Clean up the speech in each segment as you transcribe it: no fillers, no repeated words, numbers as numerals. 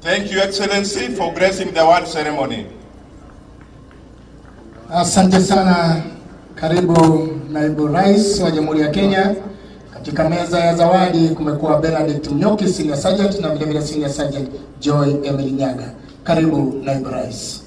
Thank you, Excellency, for gracing the award ceremony. Asante sana. Karibu Naibu Rais wa Jamhuri ya Kenya. Katika meza ya zawadi kumekuwa Benedict Mnyoki, Senior Sergeant, na vile Senior Sergeant Joy Emily Nyaga. Karibu Naibu Rais.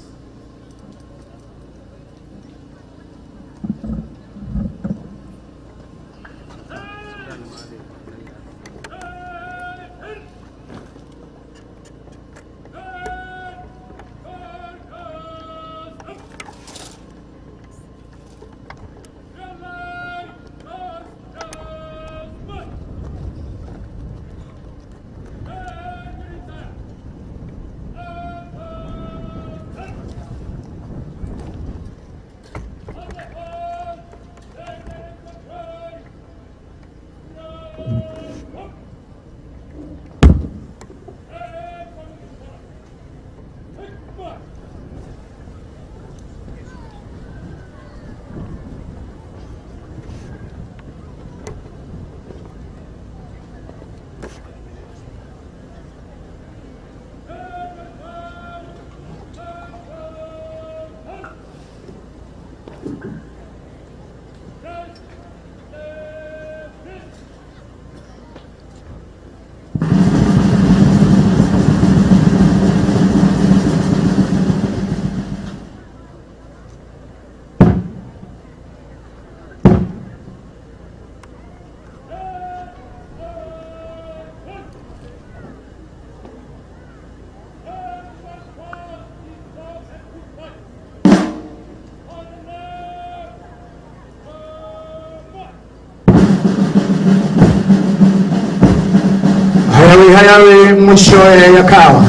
Hayawi mwisho yakawa.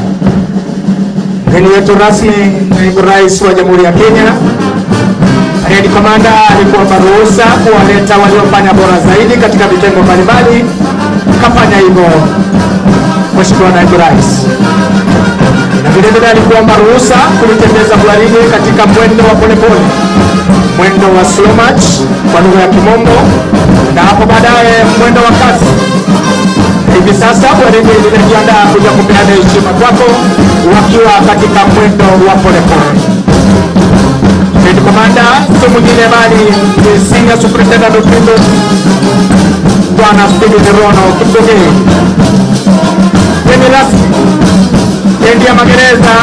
Mgeni wetu rasmi Naibu Rais wa Jamhuri ya Kenya, Head Commander, alikuwa ruhusa kuwaleta waliofanya bora zaidi katika vitengo mbalimbali. Kafanya hivyo Mheshimiwa Naibu Rais. Na vile alikuwa ruhusa kulitembeza gwaride katika mwendo wa polepole, mwendo wa slow march kwa lugha ya Kimombo, na hapo baadaye mwendo wa kasi. Hivi sasa gwaride linajiandaa kuja kupeana heshima kwako wakiwa katika mwendo wa polepole. Head Commander si mwingine bali ni Senior Superintendent of Police Bwana Stephen Rono Kipogei. Mgeni rasmi Endi ya Magereza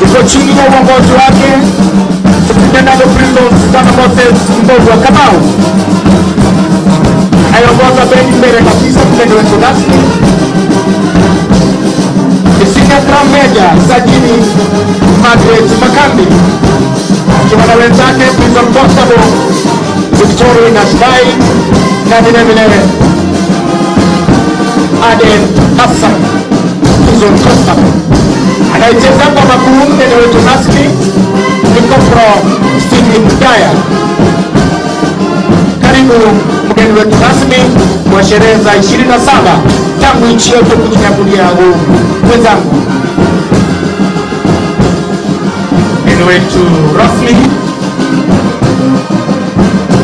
iko chini ya uongozi wake Superintendent of Police Bwana Moses Mbogwa Kamau. Aiongoza bendi mbele kabisa mgeni wetu rasmi Senior Drum Major Sajini Margaret Makambi, akiwa na wenzake Prison Constable Victoria Nashbai na vile Aden Hassan Prison Constable. Anayecheza kwa makuu mgeni wetu rasmi ni Kopro Stephen Mdaya. Karibu mgeni wetu rasmi kwa sherehe za 27 tangu nchi yetu kujinyakulia uhuru. Wenzangu, mgeni wetu rasmi,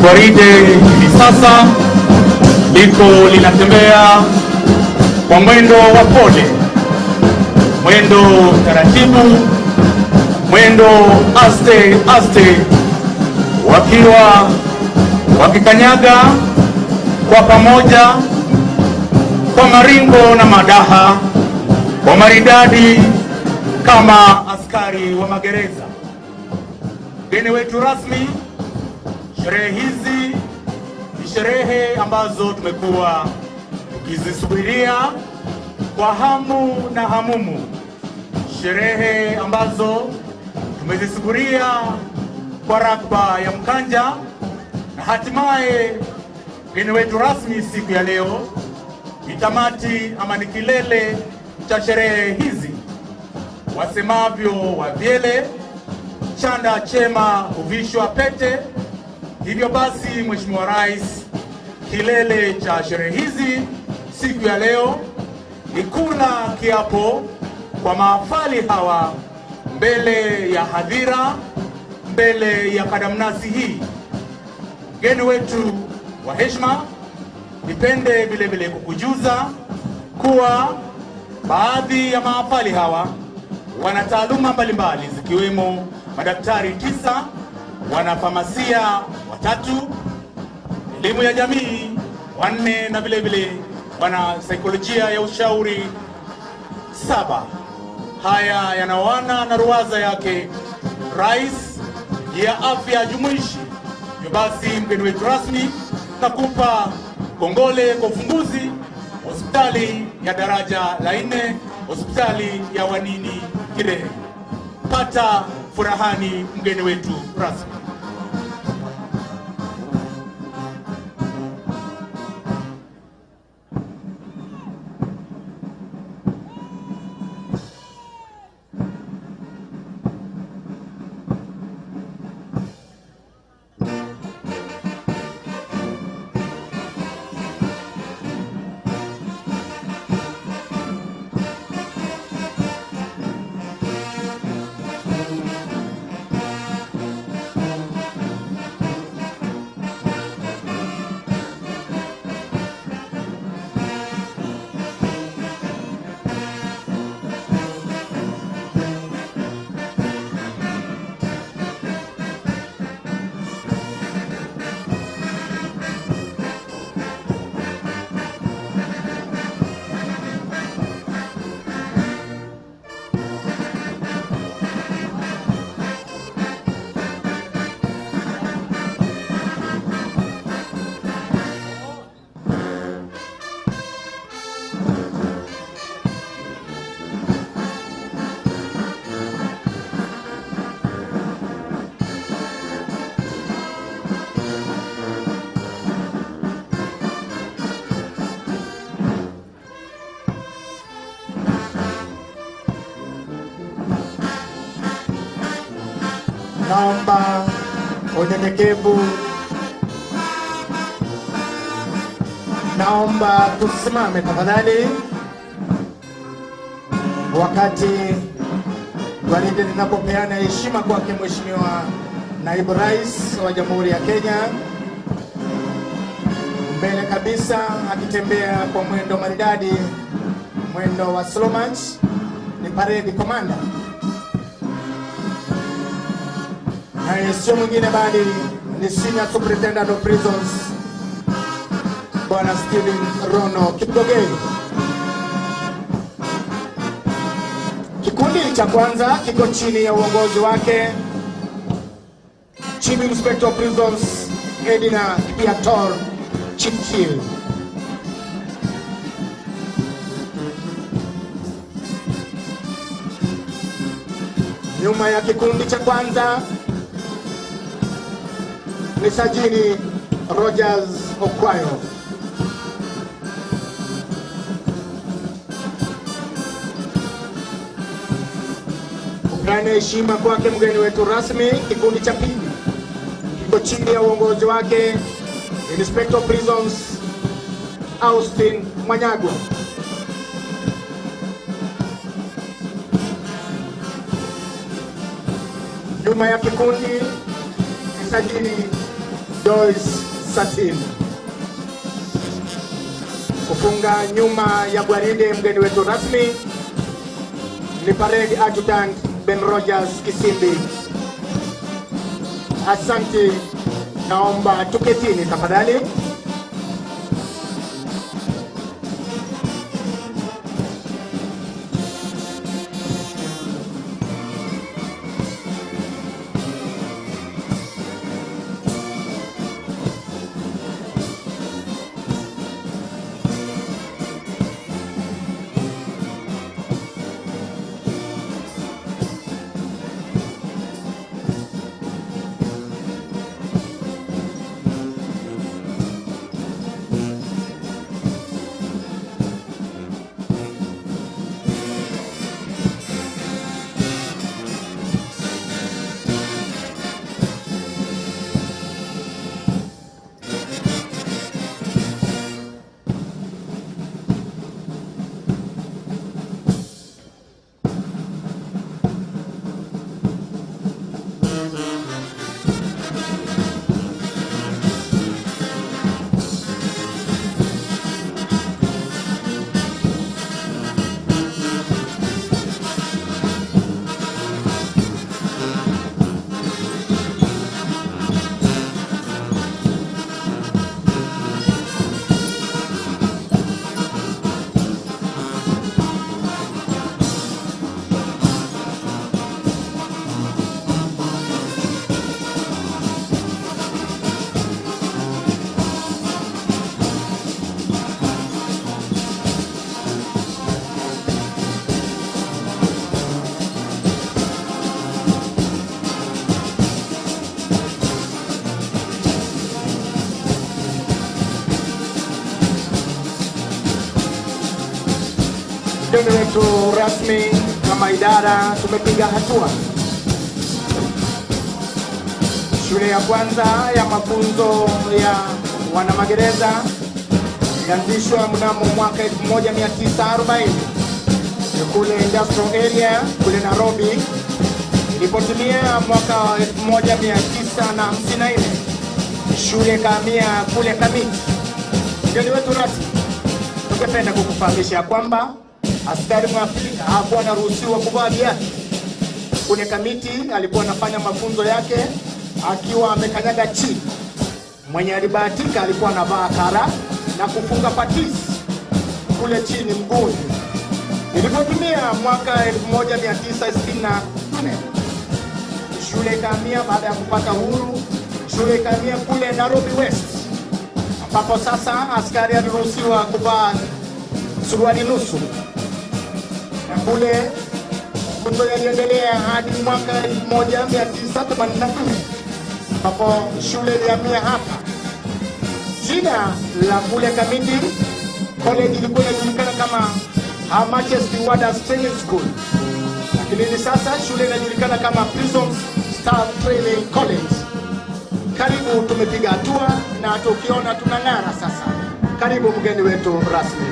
gwaride hivi sasa liko linatembea kwa mwendo wa pole, mwendo taratibu, mwendo aste aste, wakiwa wakikanyaga kwa pamoja, kwa maringo na madaha, kwa maridadi kama askari wa magereza. Mgeni wetu rasmi, sherehe hizi ni sherehe ambazo tumekuwa tukizisubiria kwa hamu na hamumu, sherehe ambazo tumezisubiria kwa rakba ya mkanja, na hatimaye mgeni wetu rasmi siku ya leo ni tamati ama ni kilele cha sherehe hizi. Wasemavyo wavyele, chanda chema huvishwa pete. Hivyo basi, Mheshimiwa Rais, kilele cha sherehe hizi siku ya leo ni kula kiapo kwa mahafali hawa mbele ya hadhira, mbele ya kadamnasi hii. Mgeni wetu wa heshima, nipende vile vile kukujuza kuwa Baadhi ya mahafali hawa wana taaluma mbalimbali zikiwemo madaktari 9, wanafamasia 3, elimu ya jamii 4 na vile vile wana saikolojia ya ushauri 7. Haya yanaoana na ruwaza yake Rais ya afya jumuishi. Hivyo basi mgeni wetu rasmi takupa kongole kwa ufunguzi hospitali ya daraja la 4, hospitali ya Wanini Kirehe. Pata furahani mgeni wetu rasmi. Naomba unyenyekevu, naomba tusimame tafadhali wakati gwaride linapopeana heshima kwake Mheshimiwa Naibu Rais wa Jamhuri ya Kenya. Mbele kabisa akitembea kwa mwendo maridadi, mwendo wa slow march, ni parade commander. Na sio mwingine bali ni Senior Superintendent of Prisons Bwana Steven Rono Kipgogei. Kikundi cha kwanza kiko chini ya uongozi wake Chief Inspector of Prisons Edina Piator Chipchil. Nyuma ya kikundi cha kwanza ni Sajini Rogers Okwayo. Kupeana heshima kwake mgeni wetu rasmi, kikundi cha pili kiko chini ya uongozi wake Inspector of Prisons Austin Manyagwa. Nyuma ya kikundi ni Sajini Joyce Satin. Kufunga nyuma ya gwaride mgeni wetu rasmi ni Parade Adjutant Ben Rogers Kisimbi. Asante, naomba tuketini tafadhali. Mgeni wetu rasmi kama idara tumepiga hatua. Shule ya kwanza ya mafunzo ya wanamagereza ilianzishwa mnamo mwaka 1940 kule industrial area kule Nairobi. Ilipotimia mwaka 1954 shule kahamia kule Kamiti. Mgeni wetu rasmi, tungependa kukufahamisha kwamba askari Mwafrika hakuwa anaruhusiwa kuvaa viatu. Kule Kamiti alikuwa anafanya mafunzo yake akiwa amekanyaga chini. Mwenye alibahatika alikuwa anavaa kara na kufunga patisi kule chini mguuni. Ilipotimia mwaka 1964 shule ikahamia, baada ya kupata uhuru, shule ikahamia kule Nairobi West, ambapo sasa askari aliruhusiwa kuvaa suruali nusu. Na kule mafunzo yaliendelea hadi mwaka 1984 ambapo shule ilihamia hapa. Jina la kule Kindiki college ilikuwa inajulikana kama Her Majesty Warders Training School, lakini hivi sasa shule inajulikana kama Prison Staff Training College. Karibu, tumepiga hatua na tukiona tunang'ara sasa. Karibu mgeni wetu rasmi.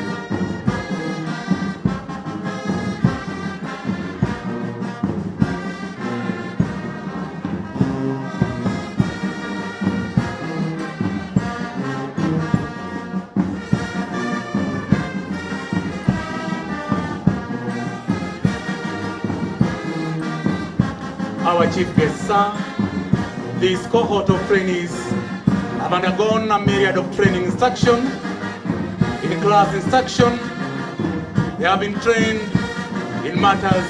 Our chief guest, sir, this cohort of trainees have undergone a myriad of training instruction, in class instruction. They have been trained in matters,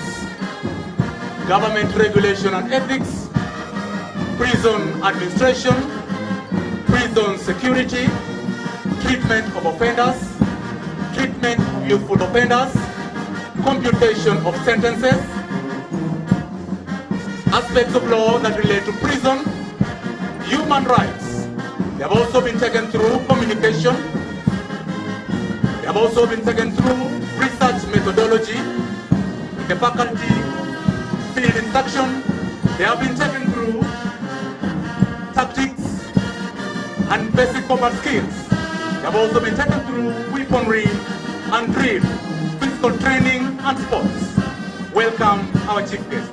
government regulation and ethics, prison administration, prison security, treatment of offenders, treatment of youthful offenders, computation of sentences, aspects of law that relate to prison, human rights. They have also been taken through communication. They have also been taken through research methodology in the faculty field instruction. They have been taken through tactics and basic combat skills. They have also been taken through weaponry and drill, physical training and sports. Welcome our chief guest.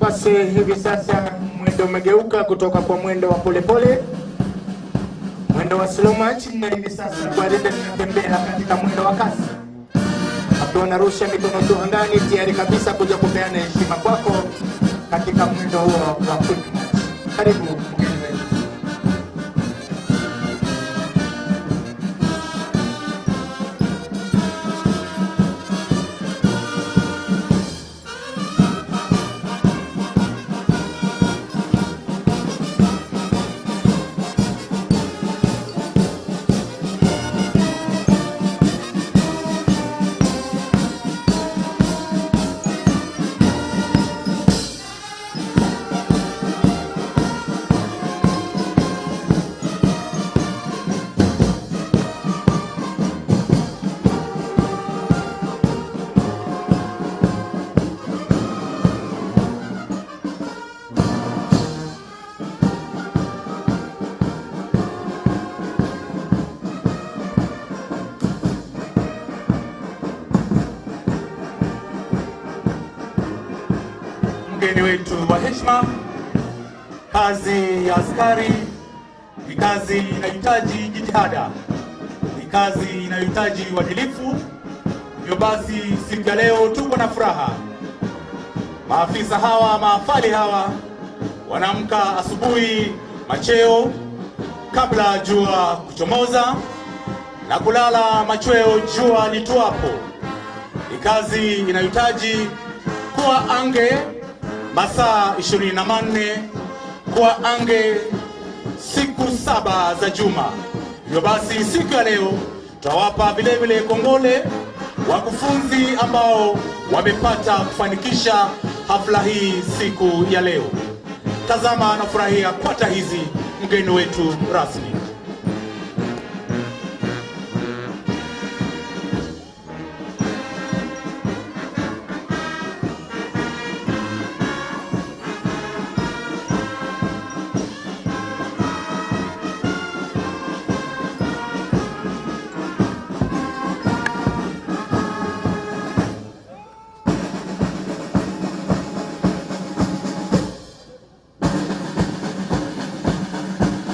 Basi hivi sasa mwendo umegeuka kutoka kwa mwendo wa polepole, mwendo wa slow march, na hivi sasa gwaride linatembea katika mwendo wa kasi. Hapo wanarusha mikono juu angani tayari kabisa kuja kupeana heshima kwako katika mwendo huo wa quick march. Karibu mgeni wetu. Mgeni wetu wa heshima, kazi ya askari ni kazi inahitaji jitihada, ni kazi inahitaji uadilifu. Hivyo basi siku ya leo tuko na furaha. Maafisa hawa, maafali hawa wanaamka asubuhi macheo kabla jua kuchomoza na kulala machweo jua lituapo. Ni kazi inahitaji kuwa ange masaa 24 kwa ange siku 7 za juma. Hivyo basi siku ya leo tutawapa vile vile kongole wakufunzi ambao wamepata kufanikisha hafla hii siku ya leo. Tazama na furahia kwata hizi mgeni wetu rasmi.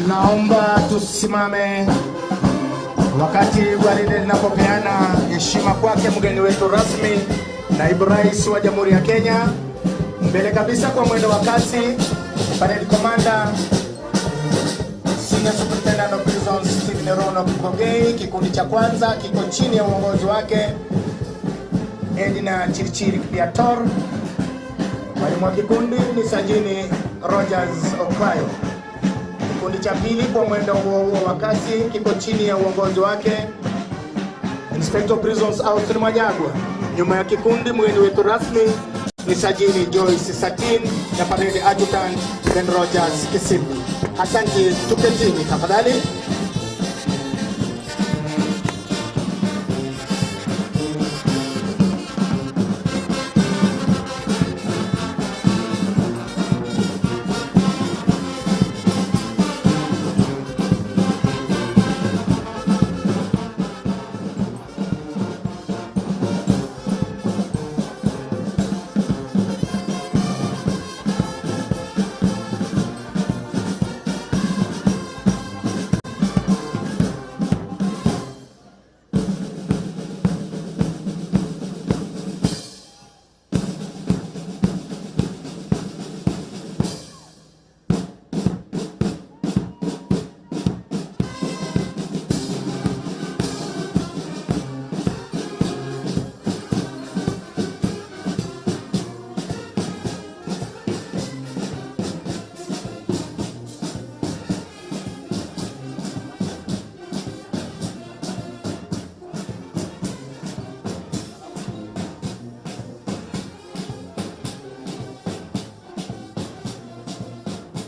Naomba tusimame wakati gwaride linapopeana heshima kwake mgeni wetu rasmi, naibu rais wa Jamhuri ya Kenya. Mbele kabisa kwa mwendo wa kasi, Parade Commander Senior Superintendent of Prisons Stephen Rono Kipogei. Kikundi cha kwanza kiko chini ya uongozi wake Edna Chirichiri Kipiator. Mwalimu wa kikundi ni Sajini Rogers Okayo. Kikundi cha pili kwa mwendo huo wa kasi kiko chini ya uongozi wake Inspector Prisons Austin Majagwa. Nyuma ya kikundi mgeni wetu rasmi ni Sajini Joyce Satin na Parade Adjutant Ben Rogers Kisimbi. Asante, tuketini tafadhali.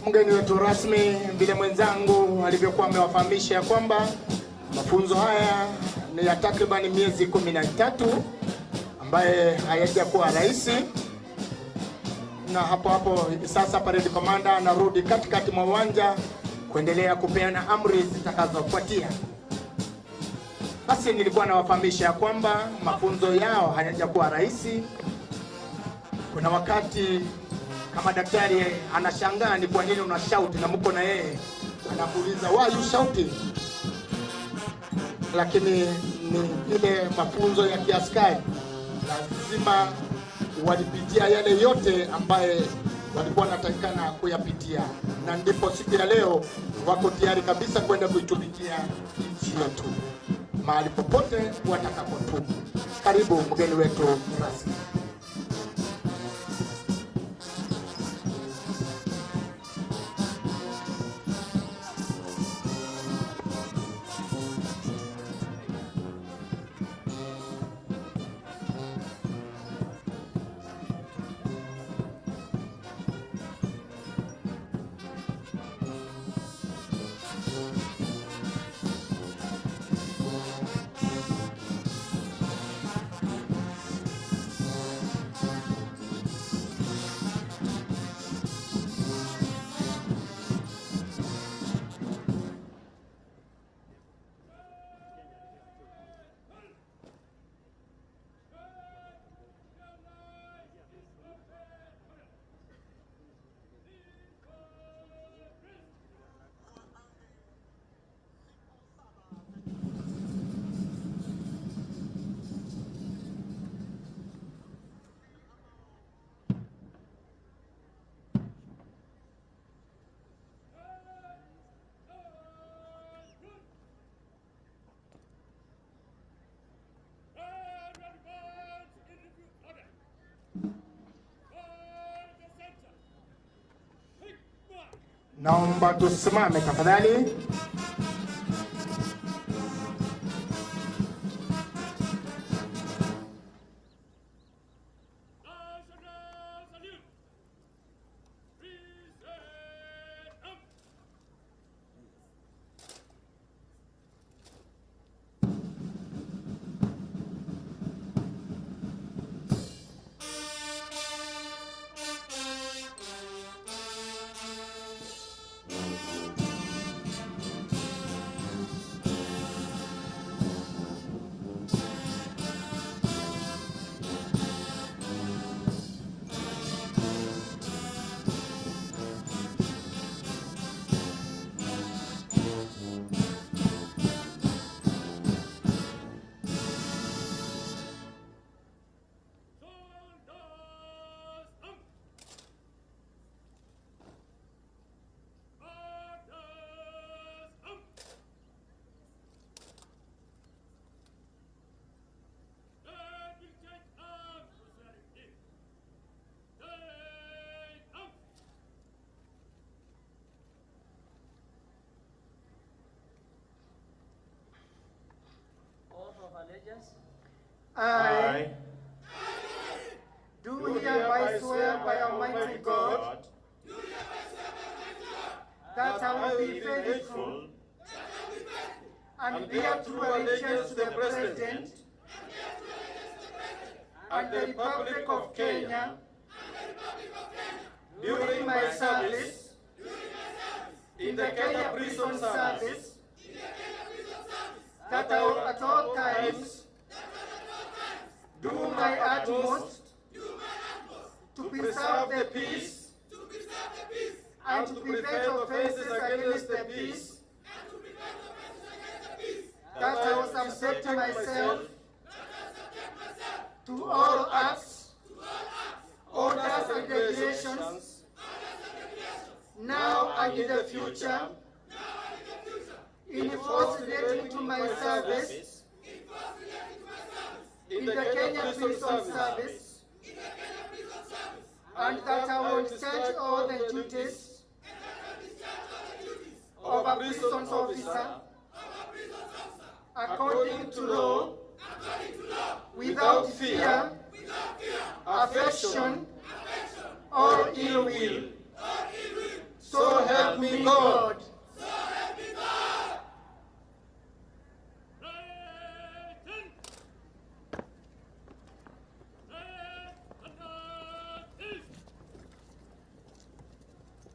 Mgeni wetu rasmi vile mwenzangu alivyokuwa amewafahamisha kwamba mafunzo haya ni ya takriban miezi 13 ambaye hayajakuwa rahisi, na hapo hivi sasa Parade Commander anarudi katikati mwa uwanja kuendelea kupeana amri zitakazofuatia. Basi nilikuwa nawafahamisha kwamba mafunzo yao hayajakuwa rahisi. Kuna wakati kama daktari anashangaa ni kwa nini una shout na mko na yeye anakuuliza why you shouting, lakini ni ile mafunzo ya kiaskari, lazima walipitia yale yote ambaye walikuwa wanatakikana kuyapitia, na ndipo siku ya leo wako tayari kabisa kwenda kuitumikia nchi yetu mahali popote watakapotubu. Karibu mgeni wetu rasmi. Naomba tusimame tafadhali. I do hereby swear by Almighty God that I will be faithful and bear true allegiance to the President and the Republic of Kenya during my service in the Kenya Prison Service, that I will at all times do my utmost to preserve the peace and to prevent offenses against the peace, that I will subject myself to all acts, orders and regulations, now and in the future, in force relating to my service in the Kenya Prison Service, and that I will discharge all the duties of a prison officer according to law, without fear, affection, or ill will. So help me God.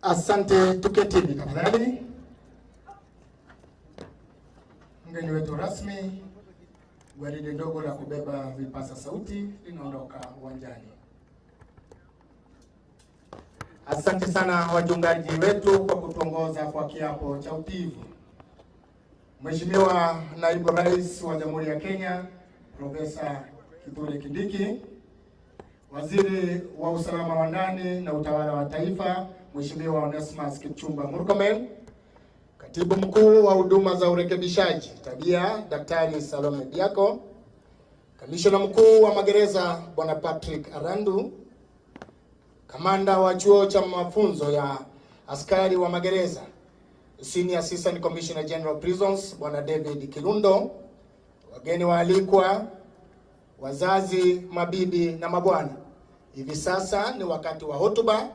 Asante, tuketini tafadhali. Mgeni wetu rasmi, gwaride ndogo la kubeba vipasa sauti linaondoka uwanjani. Asante sana wachungaji wetu kwa kutuongoza kwa kiapo cha utiifu. Mheshimiwa Naibu Rais wa Jamhuri ya Kenya, Profesa Kindiki, Waziri wa Usalama wa Ndani na Utawala wa Taifa, Mheshimiwa Onesmus Kipchumba Murkomen, Katibu Mkuu wa Huduma za Urekebishaji Tabia Daktari Salome Biako, Kamishna Mkuu wa Magereza Bwana Patrick Arandu, Kamanda wa Chuo cha Mafunzo ya Askari wa Magereza Senior Assistant Commissioner General Prisons Bwana David Kirundo, wageni waalikwa, wazazi, mabibi na mabwana. Hivi sasa ni wakati wa hotuba.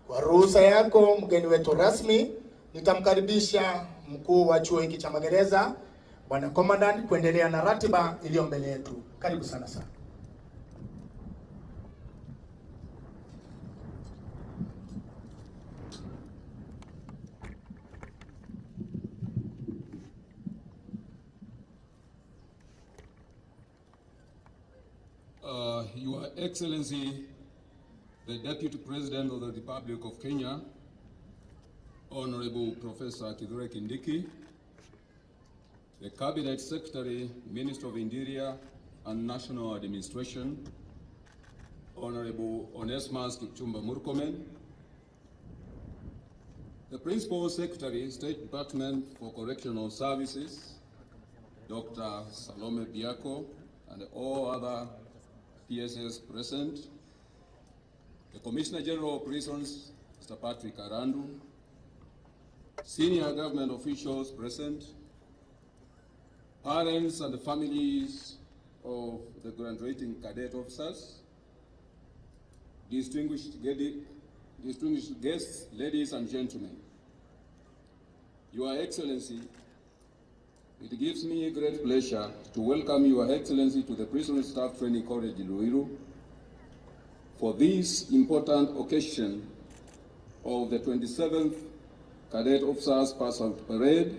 Kwa ruhusa yako mgeni wetu rasmi, nitamkaribisha mkuu wa chuo hiki cha magereza Bwana Commandant kuendelea na ratiba iliyo mbele yetu. Karibu sana sana. Your Excellency, the Deputy President of the Republic of Kenya, Honorable Professor Kindiki, the Cabinet Secretary, Minister of Interior and National Administration, Honorable Onesmus Kipchumba Murkomen, the Principal Secretary, State Department for Correctional Services, Dr. Salome Biako, and all other PSS present, the Commissioner General of Prisons, Mr. Patrick Arandu, senior government officials present, parents and the families of the graduating cadet officers, distinguished guests, ladies and gentlemen. Your Excellency, it gives me great pleasure to welcome Your Excellency to the Prison Staff Training College in Ruiru for this important occasion of the 27th Cadet Officers Pass-Out Parade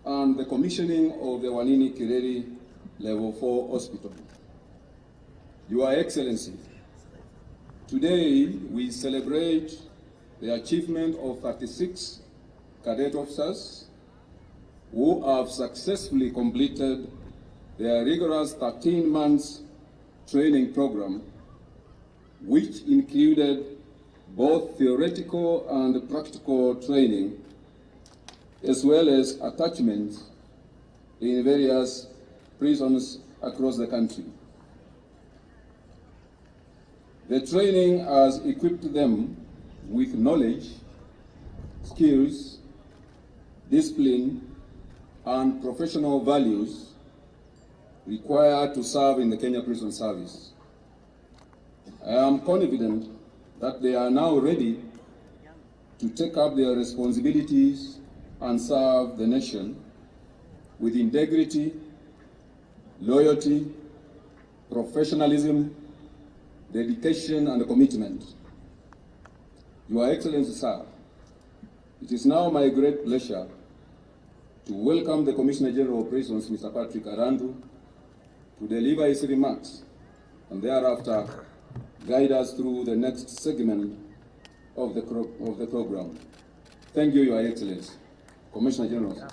and the commissioning of the Wanini Kireri Level 4 Hospital. Your Excellency, today we celebrate the achievement of 36 cadet officers who have successfully completed their rigorous 13 months training program, which included both theoretical and practical training, as well as attachments in various prisons across the country. The training has equipped them with knowledge, skills, discipline, and professional values required to serve in the Kenya Prison Service. I am confident that they are now ready to take up their responsibilities and serve the nation with integrity, loyalty, professionalism, dedication, and commitment. Your Excellency, sir, it is now my great pleasure to welcome the Commissioner General of Prisons, Mr. Patrick Arandu, to deliver his remarks and thereafter guide us through the next segment of the program. Thank you, Your Excellency. Commissioner General.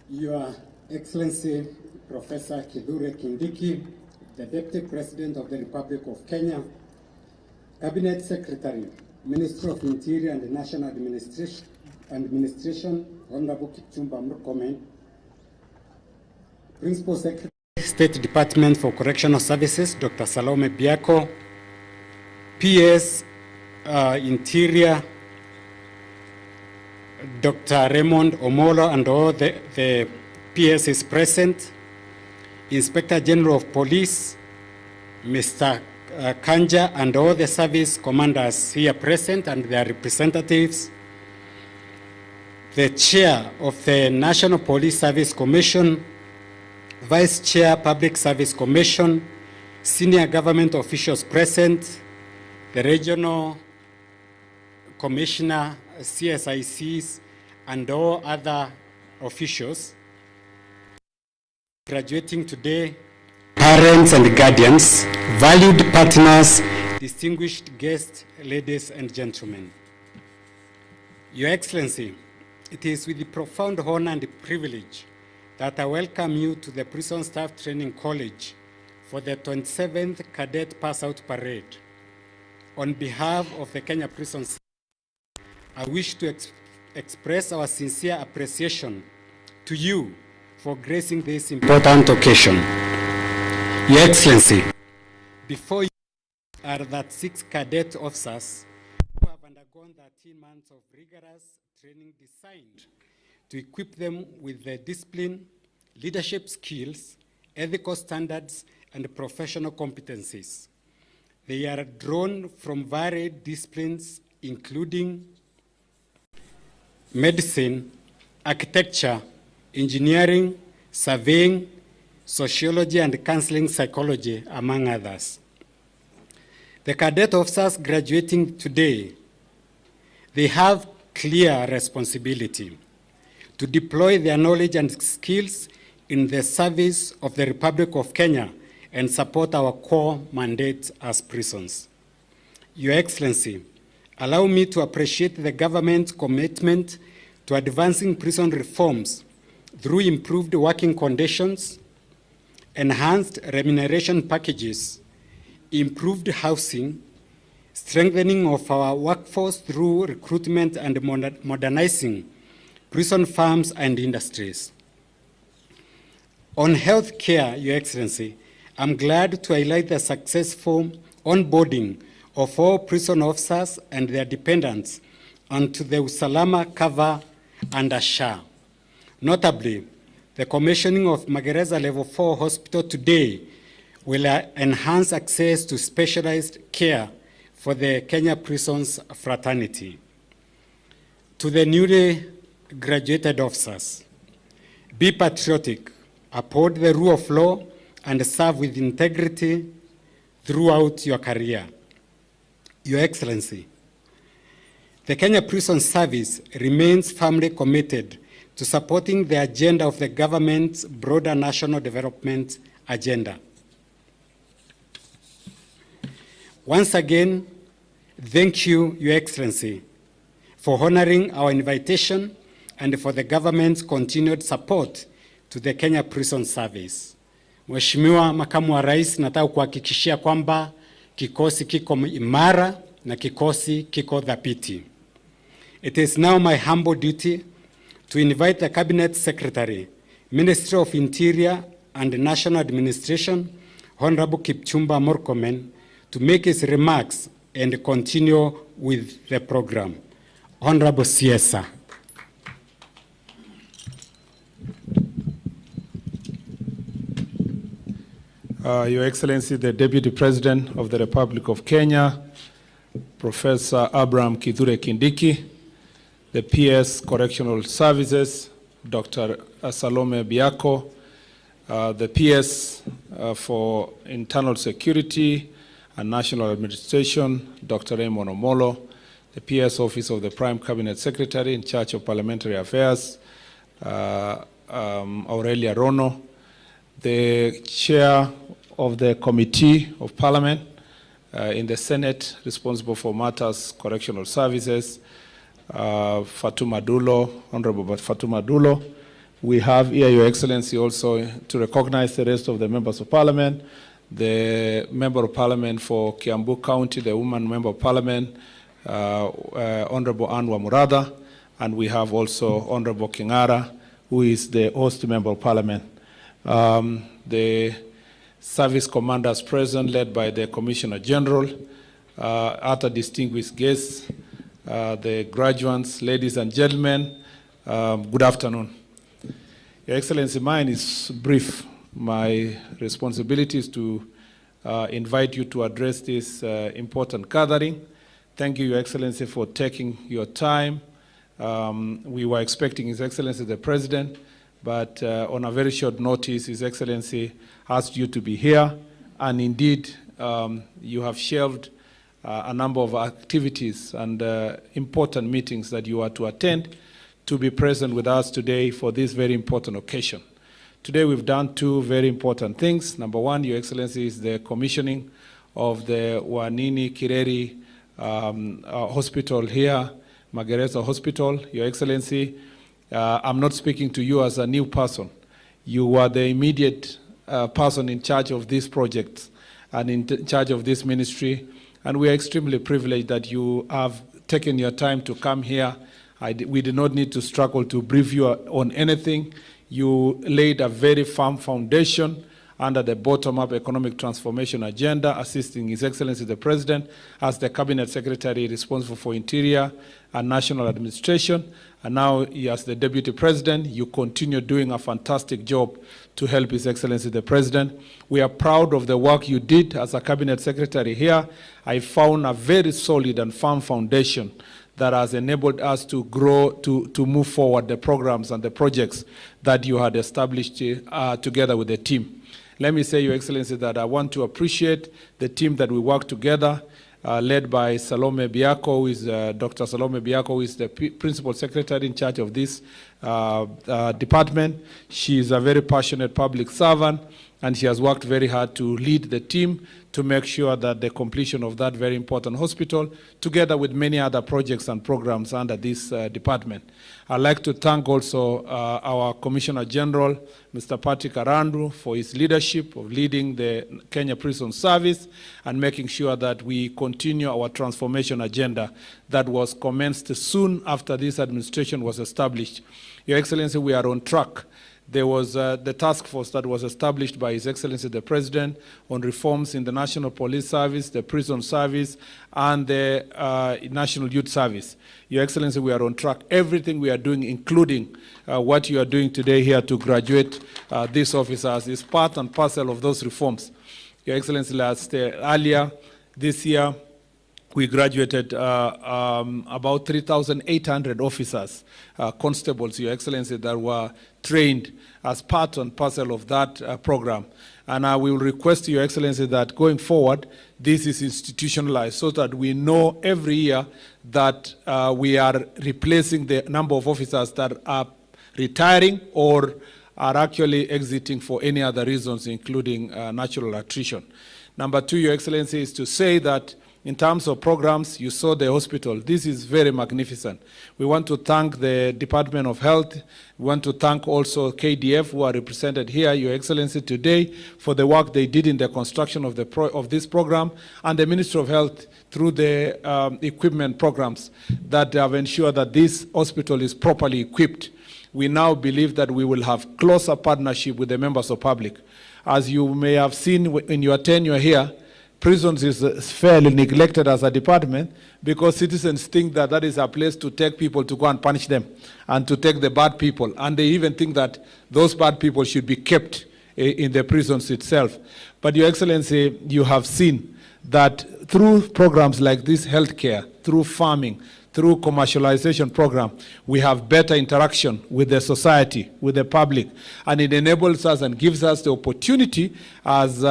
Your Excellency, Professor Kithure Kindiki, the Deputy President of the Republic of Kenya, Cabinet Secretary, Minister of Interior and National Administration, Honorable Kipchumba Murkomen, Principal Secretary, State Department for Correctional Services, Dr. Salome Biako, PS Interior, Dr. Raymond Omolo, and all the PS is present, Inspector General of Police, Mr. Kanja, and all the service commanders here present and their representatives, the Chair of the National Police Service Commission, Vice Chair, Public Service Commission, senior government officials present, the Regional Commissioner, CSICs, and all other officials graduating today, parents and guardians, valued partners, distinguished guests, ladies and gentlemen. Your Excellency, it is with profound honor and privilege that I welcome you to the Prison Staff Training College for the 27th Cadet Pass-Out Parade. On behalf of the Kenya Prison Service, I wish to express our sincere appreciation to you for gracing this important occasion. Your Excellency, before you are that 6 cadet officers who have undergone 13 months of rigorous training designed to equip them with the discipline, leadership skills, ethical standards, and professional competencies. They are drawn from varied disciplines, including medicine, architecture, engineering, surveying, sociology, and counseling psychology, among others. The cadet officers graduating today, they have clear responsibility to deploy their knowledge and skills in the service of the Republic of Kenya and support our core mandate as prisons. Your Excellency, allow me to appreciate the government's commitment to advancing prison reforms through improved working conditions, enhanced remuneration packages, improved housing, strengthening of our workforce through recruitment, and modernizing prison farms and industries. On health care, Your Excellency, I'm glad to highlight the successful onboarding of all prison officers and their dependents onto the Usalama cover under SHA. Notably, the commissioning of Magereza Level 4 Hospital today will enhance access to specialized care for the Kenya prisons fraternity. To the newly graduated officers, be patriotic, uphold the rule of law, and serve with integrity throughout your career. Your Excellency, the Kenya Prison Service remains firmly committed to supporting the agenda of the government's broader national development agenda. Once again, thank you, Your Excellency, for honoring our invitation and for the government's continued support to the Kenya Prison Service. Mheshimiwa Makamu wa Rais, nataka kuhakikishia kwamba kikosi kiko imara na kikosi kiko dhabiti. It is now my humble duty to invite the Cabinet Secretary, Ministry of Interior and National Administration, Honorable Kipchumba Murkomen, to make his remarks and continue with the program. Honorable CS. Your Excellency, the Deputy President of the Republic of Kenya, Professor Abraham Kithure Kindiki, the PS Correctional Services, Dr. Salome Biako, the PS for Internal Security and National Administration, Dr. Raymond Omolo, the PS Office of the Prime Cabinet Secretary in charge of Parliamentary Affairs, Aurelia Rono, the Chair of the Committee of Parliament in the Senate responsible for matters correctional services, Fatuma Dulo, Honorable Fatuma Dulo. We have here, Your Excellency, also to recognize the rest of the members of Parliament, the Member of Parliament for Kiambu County, the Woman Member of Parliament, Honorable Anwa Murada, and we have also Honorable Kingara, who is the host Member of Parliament. The service commanders present, led by the Commissioner General, other distinguished guests, the graduates, ladies and gentlemen, good afternoon. Your Excellency, mine is brief. My responsibility is to invite you to address this important gathering. Thank you, Your Excellency, for taking your time. We were expecting His Excellency the President, but on a very short notice, His Excellency asked you to be here, and indeed, you have shelved a number of activities and important meetings that you are to attend to be present with us today for this very important occasion. Today we've done two very important things. Number one, Your Excellency, is the commissioning of the Wanini Kireri hospital here, Magereza Hospital. Your Excellency, I'm not speaking to you as a new person. You were the immediate person in charge of this project and in charge of this ministry, and we are extremely privileged that you have taken your time to come here. We did not need to struggle to brief you on anything. You laid a very firm foundation under the bottom-up economic transformation agenda, assisting His Excellency the President as the Cabinet Secretary responsible for Interior and National Administration. And now, as the Deputy President, you continue doing a fantastic job to help His Excellency the President. We are proud of the work you did as a Cabinet Secretary here. I found a very solid and firm foundation that has enabled us to grow, to move forward the programs and the projects that you had established together with the team. Let me say, Your Excellency, that I want to appreciate the team that we work together, led by Salome Biako, who is Dr. Salome Biako, who is the Principal Secretary in charge of this department. She is a very passionate public servant, and she has worked very hard to lead the team to make sure that the completion of that very important hospital, together with many other projects and programs under this department. I'd like to thank also our Commissioner General, Mr. Patrick Arandu, for his leadership of leading the Kenya Prison Service and making sure that we continue our transformation agenda that was commenced soon after this administration was established. Your Excellency, we are on track. There was the task force that was established by His Excellency the President on reforms in the National Police Service, the Prison Service, and the National Youth Service. Your Excellency, we are on track. Everything we are doing, including what you are doing today here to graduate these officers, is part and parcel of those reforms. Your Excellency, earlier this year, we graduated about 3,800 officers, constables, Your Excellency, that were trained as part and parcel of that program. And I will request Your Excellency that going forward, this is institutionalized so that we know every year that we are replacing the number of officers that are retiring or are actually exiting for any other reasons, including natural attrition. Number two, Your Excellency, is to say that in terms of programs, you saw the hospital. This is very magnificent. We want to thank the Department of Health. We want to thank also KDF, who are represented here, Your Excellency, today, for the work they did in the construction of, this program, and the Ministry of Health through the equipment programs that have ensured that this hospital is properly equipped. We now believe that we will have closer partnership with the members of public. As you may have seen in your tenure here, prisons is fairly neglected as a department because citizens think that that is a place to take people to go and punish them and to take the bad people. And they even think that those bad people should be kept in the prisons itself. But Your Excellency, you have seen that through programs like this healthcare, through farming, through commercialization program, we have better interaction with the society, with the public, and it enables us and gives us the opportunity as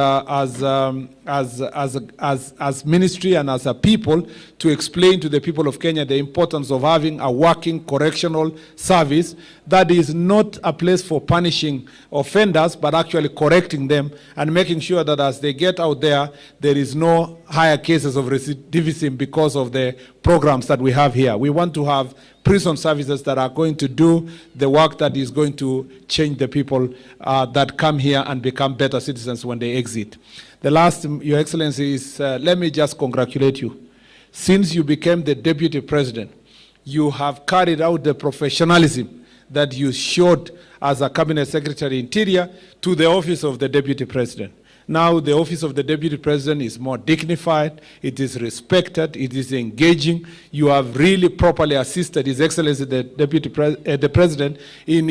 ministry and as a people to explain to the people of Kenya the importance of having a working correctional service that is not a place for punishing offenders, but actually correcting them and making sure that as they get out there, there is no higher cases of recidivism because of the programs that we have here. We want to have prison services that are going to do the work that is going to change the people that come here and become better citizens when they exit. The last, Your Excellency, is let me just congratulate you. Since you became the Deputy President, you have carried out the professionalism that you showed as a Cabinet Secretary Interior to the office of the Deputy President. Now the office of the Deputy President is more dignified, it is respected, it is engaging. You have really properly assisted His Excellency the President in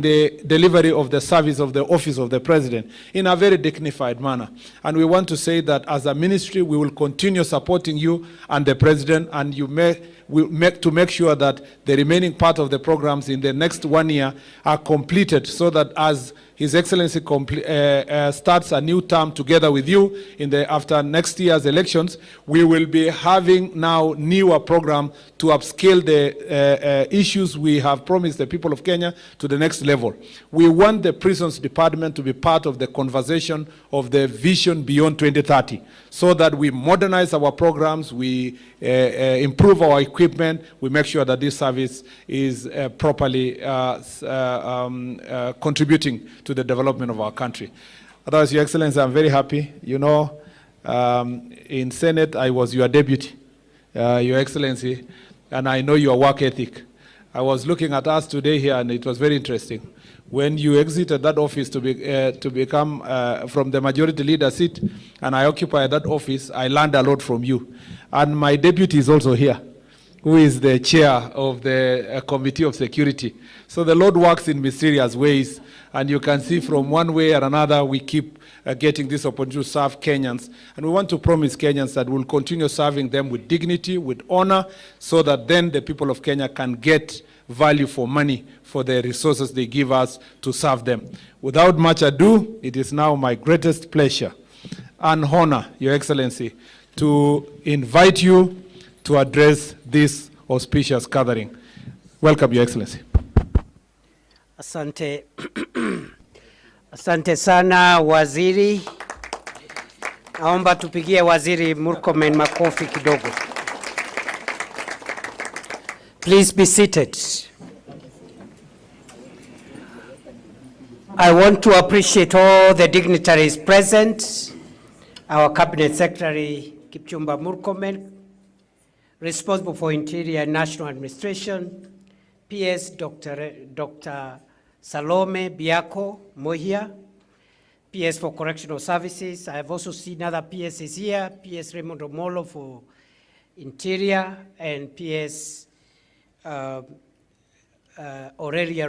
the delivery of the service of the office of the President in a very dignified manner. And we want to say that as a ministry, we will continue supporting you and the President, and you to make sure that the remaining part of the programs in the next 1 year are completed so that as His Excellency starts a new term together with you after next year's elections, we will be having now newer program to upscale the issues we have promised the people of Kenya to the next level. We want the Prisons Department to be part of the conversation of the vision beyond 2030 so that we modernize our programs, we improve our equipment, we make sure that this service is properly contributing to the development of our country. Otherwise, Your Excellency, I'm very happy. You know, in Senate, I was your deputy, Your Excellency, and I know your work ethic. I was looking at us today here, and it was very interesting. When you exited that office to become from the majority leader seat, and I occupy that office, I learned a lot from you. And my deputy is also here, who is the chair of the Committee of Security. So the Lord works in mysterious ways, and you can see from one way or another, we keep getting this opportunity to serve Kenyans. And we want to promise Kenyans that we'll continue serving them with dignity, with honor, so that then the people of Kenya can get value for money for the resources they give us to serve them. Without much ado, it is now my greatest pleasure and honor, Your Excellency, to invite you to address this auspicious gathering. Welcome, Your Excellency. Asante. Asante sana waziri. Naomba tupigie Waziri Murkomen makofi kidogo. Please be seated. I want to appreciate all the dignitaries present, our Cabinet Secretary Kipchumba Murkomen, responsible for Interior and National Administration, PS Dr. Salome Biako Mohia, PS for Correctional Services. I have also seen other PSs here, PS Raymond Omolo for Interior, and PS Aurelia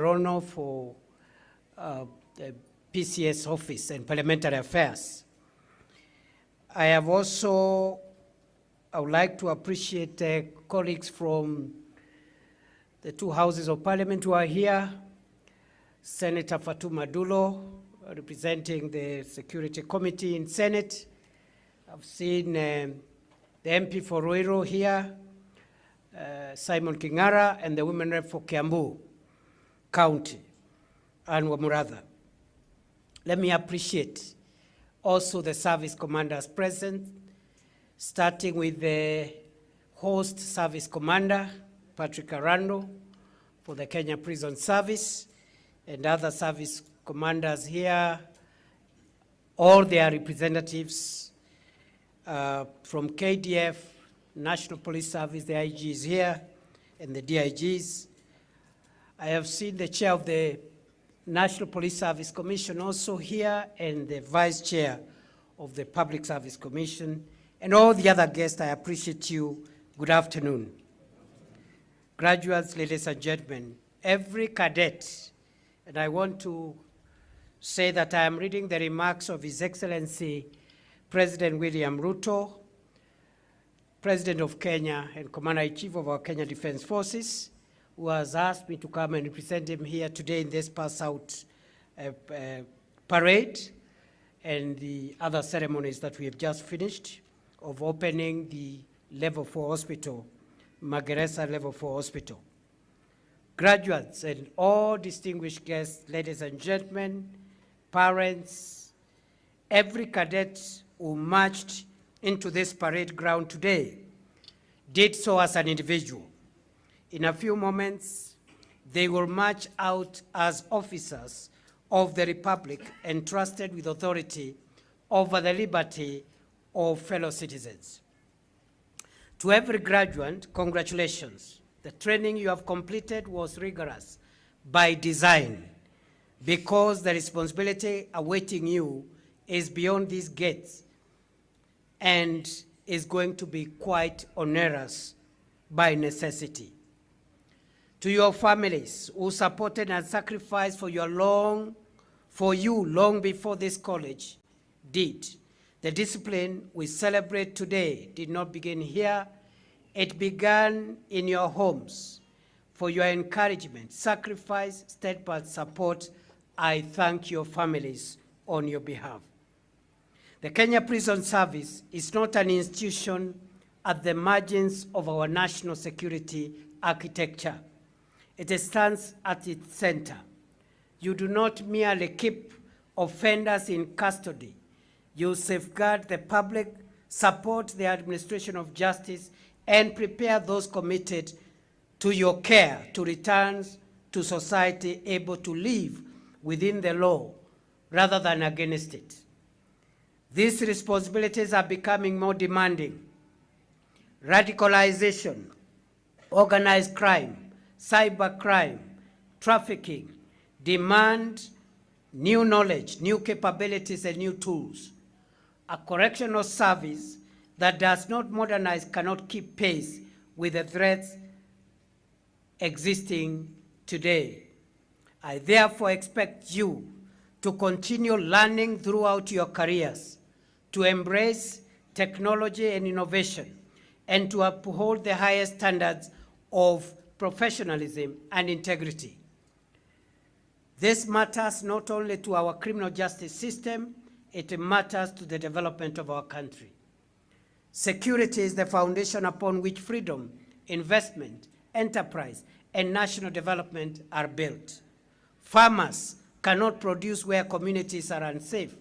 Rono for the PCS Office and Parliamentary Affairs. I would like to appreciate colleagues from the two houses of parliament who are here. Senator Fatuma Dulo, representing the Security Committee in Senate. I've seen the MP for Ruiru here, Simon Kingara, and the women rep for Kiambu County, Anne Wamuratha. Let me appreciate also the service commanders present, starting with the host service commander, Patrick Arando, for the Kenya Prison Service, and other service commanders here, all their representatives from KDF, National Police Service, the IG is here, and the DIGs. I have seen the chair of the National Police Service Commission also here, and the vice chair of the Public Service Commission, and all the other guests. I appreciate you. Good afternoon. Graduates, ladies and gentlemen, every cadet, and I want to say that I am reading the remarks of His Excellency President William Ruto, President of Kenya and Commander-in-Chief of our Kenya Defense Forces, who has asked me to come and represent him here today in this pass-out parade and the other ceremonies that we have just finished of opening the Level 4 Hospital, Magereza Level 4 Hospital. Graduates and all distinguished guests, ladies and gentlemen, parents, every cadet who marched into this parade ground today did so as an individual. In a few moments, they will march out as officers of the Republic entrusted with authority over the liberty of fellow citizens. To every graduate, congratulations. The training you have completed was rigorous by design, because the responsibility awaiting you is beyond these gates and is going to be quite onerous by necessity. To your families who supported and sacrificed for you long before this college did, the discipline we celebrate today did not begin here. It began in your homes. For your encouragement, sacrifice, steadfast support, I thank your families on your behalf. The Kenya Prison Service is not an institution at the margins of our national security architecture. It stands at its center. You do not merely keep offenders in custody. You safeguard the public, support the administration of justice, and prepare those committed to your care to return to society able to live within the law rather than against it. These responsibilities are becoming more demanding. Radicalization, organized crime, cybercrime, trafficking demand new knowledge, new capabilities, and new tools. A correctional service that does not modernize cannot keep pace with the threats existing today. I therefore expect you to continue learning throughout your careers, to embrace technology and innovation, and to uphold the highest standards of professionalism and integrity. This matters not only to our criminal justice system, it matters to the development of our country. Security is the foundation upon which freedom, investment, enterprise, and national development are built. Farmers cannot produce where communities are unsafe.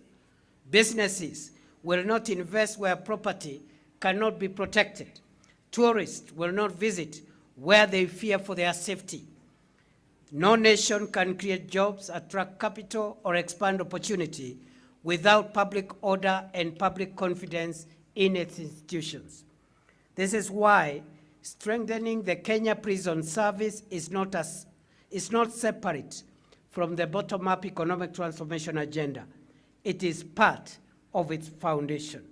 Businesses will not invest where property cannot be protected. Tourists will not visit where they fear for their safety. No nation can create jobs, attract capital, or expand opportunity without public order and public confidence in its institutions. This is why strengthening the Kenya Prison Service is not separate from the bottom-up economic transformation agenda. It is part of its foundation.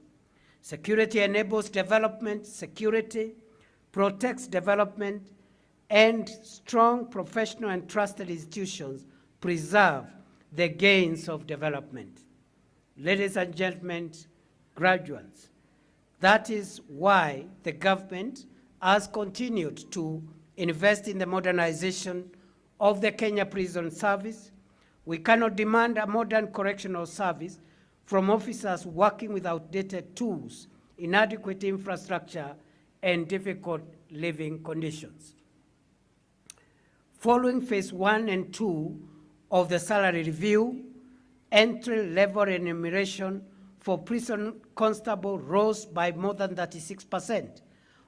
Security enables development, security protects development, and strong professional and trusted institutions preserve the gains of development. Ladies and gentlemen, graduates, that is why the government has continued to invest in the modernization of the Kenya Prison Service. We cannot demand a modern correctional service from officers working with outdated tools, inadequate infrastructure, and difficult living conditions. Following phase 1 and 2 of the salary review, entry-level remuneration for prison constable rose by more than 36%,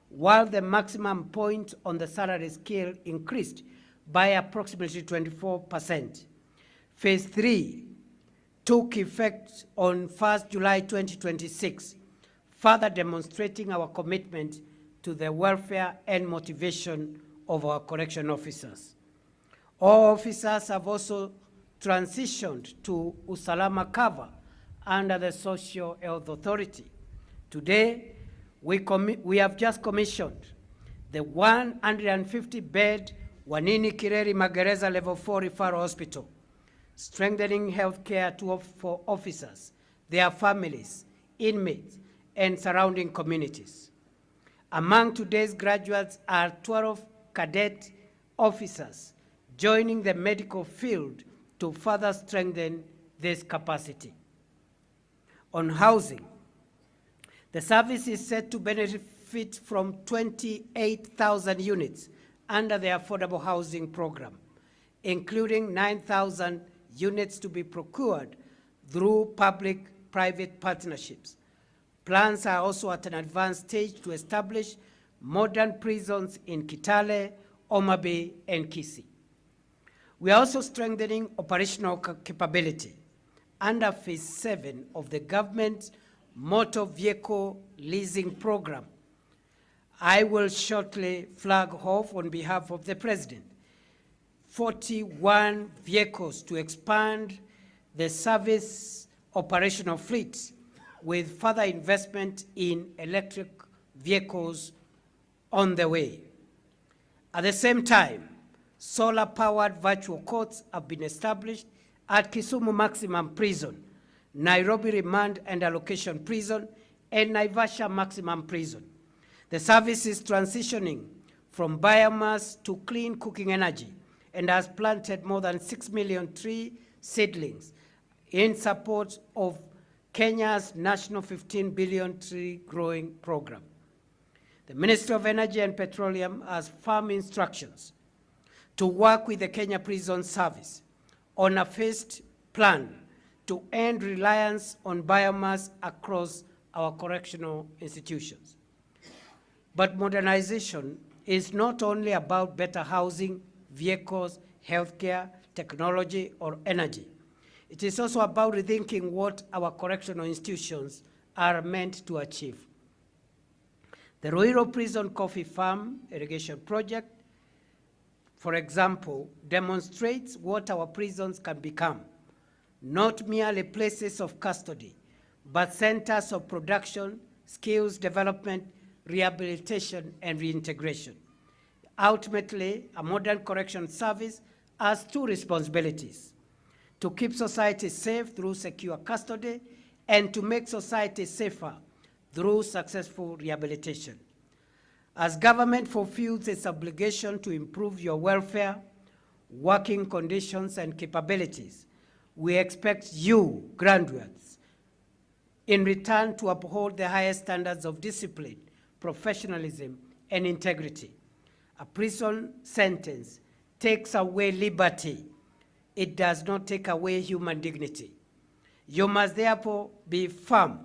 while the maximum point on the salary scale increased by approximately 24%. Phase 3 took effect on 1st July 2026, further demonstrating our commitment to the welfare and motivation of our correction officers. All officers have also transitioned to Usalama cover under the Social Health Authority. Today, we have just commissioned the 150-bed Wanini Kireri Magereza Level 4 Referral Hospital, strengthening health care for officers, their families, inmates, and surrounding communities. Among today's graduates are 12 cadet officers joining the medical field to further strengthen this capacity. On housing, the service is set to benefit from 28,000 units under the Affordable Housing Program, including 9,000 units to be procured through public-private partnerships. Plans are also at an advanced stage to establish modern prisons in Kitale, Homa Bay, and Kisii. We are also strengthening operational capability under phase 7 of the government's motor vehicle leasing program. I will shortly flag off on behalf of the President 41 vehicles to expand the service operational fleet with further investment in electric vehicles on the way. At the same time, solar-powered virtual courts have been established at Kisumu Maximum Prison, Nairobi Remand and Allocation Prison, and Naivasha Maximum Prison. The service is transitioning from biomass to clean cooking energy and has planted more than 6 million tree seedlings in support of Kenya's national 15 billion tree growing program. The Ministry of Energy and Petroleum has firm instructions to work with the Kenya Prison Service on a phased plan to end reliance on biomass across our correctional institutions. But modernization is not only about better housing, vehicles, healthcare, technology, or energy. It is also about rethinking what our correctional institutions are meant to achieve. The Ruiru Prison Coffee Farm irrigation project, for example, demonstrates what our prisons can become, not merely places of custody, but centers of production, skills development, rehabilitation, and reintegration. Ultimately, a modern correction service has two responsibilities: to keep society safe through secure custody and to make society safer through successful rehabilitation. As government fulfills its obligation to improve your welfare, working conditions, and capabilities, we expect you, graduates, in return to uphold the highest standards of discipline, professionalism, and integrity. A prison sentence takes away liberty. It does not take away human dignity. You must therefore be firm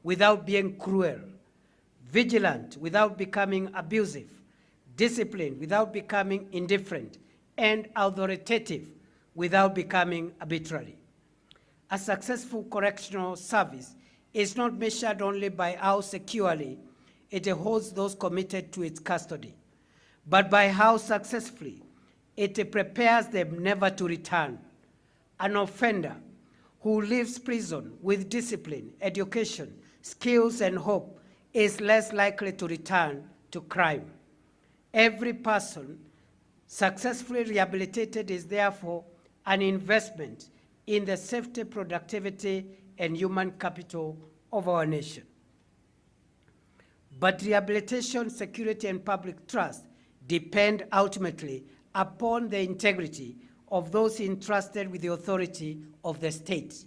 without being cruel, vigilant without becoming abusive, disciplined without becoming indifferent, and authoritative without becoming arbitrary. A successful correctional service is not measured only by how securely it holds those committed to its custody, but by how successfully it prepares them never to return. an offender who leaves prison with discipline, education, skills, and hope is less likely to return to crime. Every person successfully rehabilitated is therefore an investment in the safety, productivity, and human capital of our nation. But rehabilitation, security, and public trust depend ultimately upon the integrity of those entrusted with the authority of the state.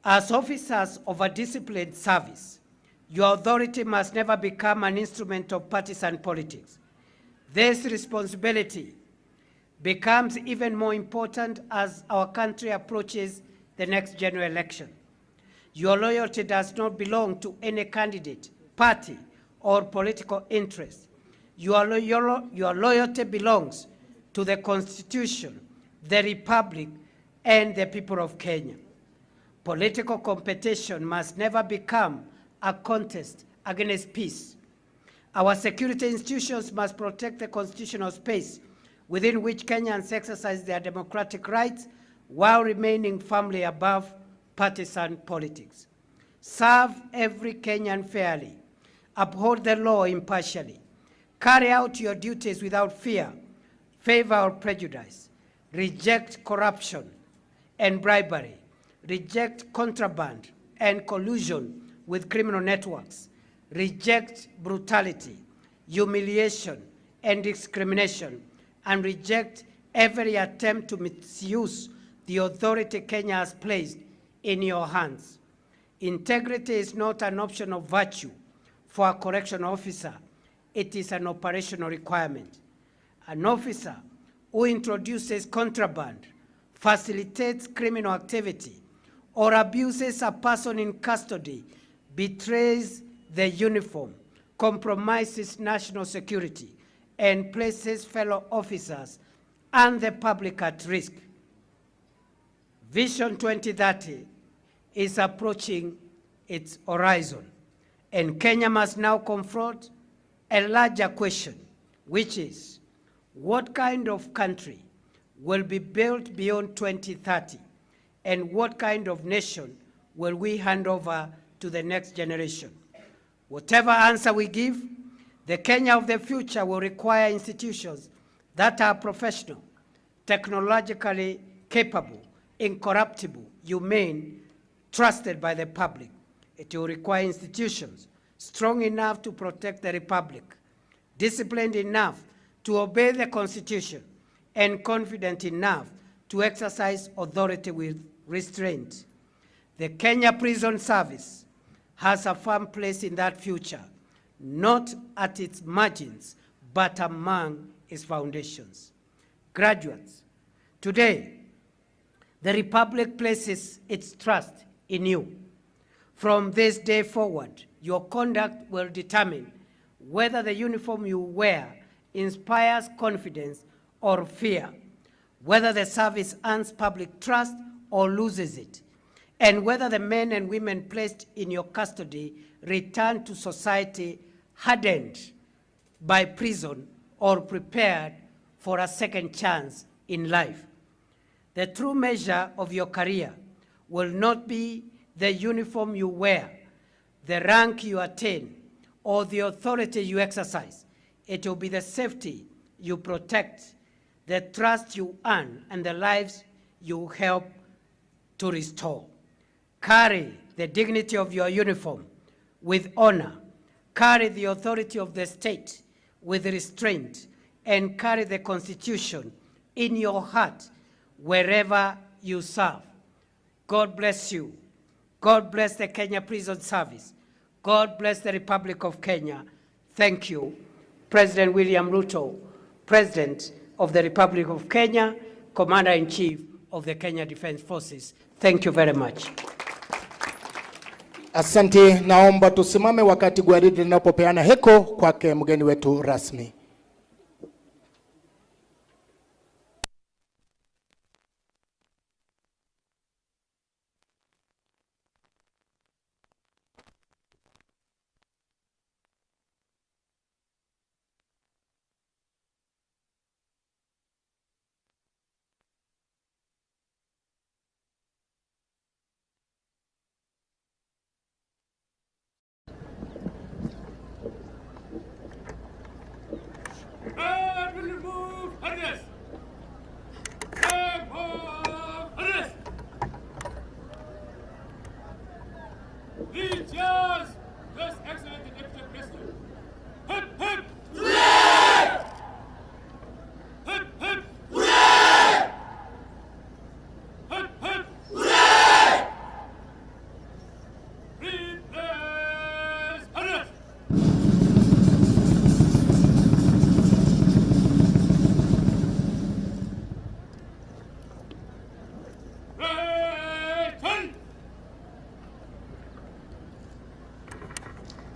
As officers of a disciplined service, your authority must never become an instrument of partisan politics. This responsibility becomes even more important as our country approaches the next general election. Your loyalty does not belong to any candidate, party, or political interest. Your loyalty belongs to the Constitution, the Republic, and the people of Kenya. Political competition must never become a contest against peace. Our security institutions must protect the constitutional space within which Kenyans exercise their democratic rights while remaining firmly above partisan politics. Serve every Kenyan fairly. Uphold the law impartially. Carry out your duties without fear, favor, or prejudice. Reject corruption and bribery. Reject contraband and collusion with criminal networks. Reject brutality, humiliation, and discrimination, and reject every attempt to misuse the authority Kenya has placed in your hands. Integrity is not an optional virtue for a correctional officer. It is an operational requirement. An officer who introduces contraband, facilitates criminal activity, or abuses a person in custody betrays the uniform, compromises national security, and places fellow officers and the public at risk. Vision 2030 is approaching its horizon, and Kenya must now confront a larger question, which is, what kind of country will be built beyond 2030, and what kind of nation will we hand over to the next generation? Whatever answer we give, the Kenya of the future will require institutions that are professional, technologically capable, incorruptible, humane, trusted by the public. It will require institutions strong enough to protect the republic, disciplined enough to obey the Constitution, and confident enough to exercise authority with restraint. The Kenya Prison Service has a firm place in that future, not at its margins, but among its foundations. Graduates, today, the Republic places its trust in you. From this day forward, your conduct will determine whether the uniform you wear inspires confidence or fear, whether the service earns public trust or loses it, and whether the men and women placed in your custody return to society hardened by prison or prepared for a second chance in life. The true measure of your career will not be the uniform you wear, the rank you attain, or the authority you exercise. It will be the safety you protect, the trust you earn, and the lives you help to restore. Carry the dignity of your uniform with honor. Carry the authority of the state with restraint, and carry the Constitution in your heart wherever you serve. God bless you. God bless the Kenya Prison Service. God bless the Republic of Kenya. Thank you. President William Ruto, President of the Republic of Kenya, Commander-in-Chief of the Kenya Defense Forces. Thank you very much. Asante, naomba tusimame wakati gwaride linapopeana heko kwake mgeni wetu rasmi.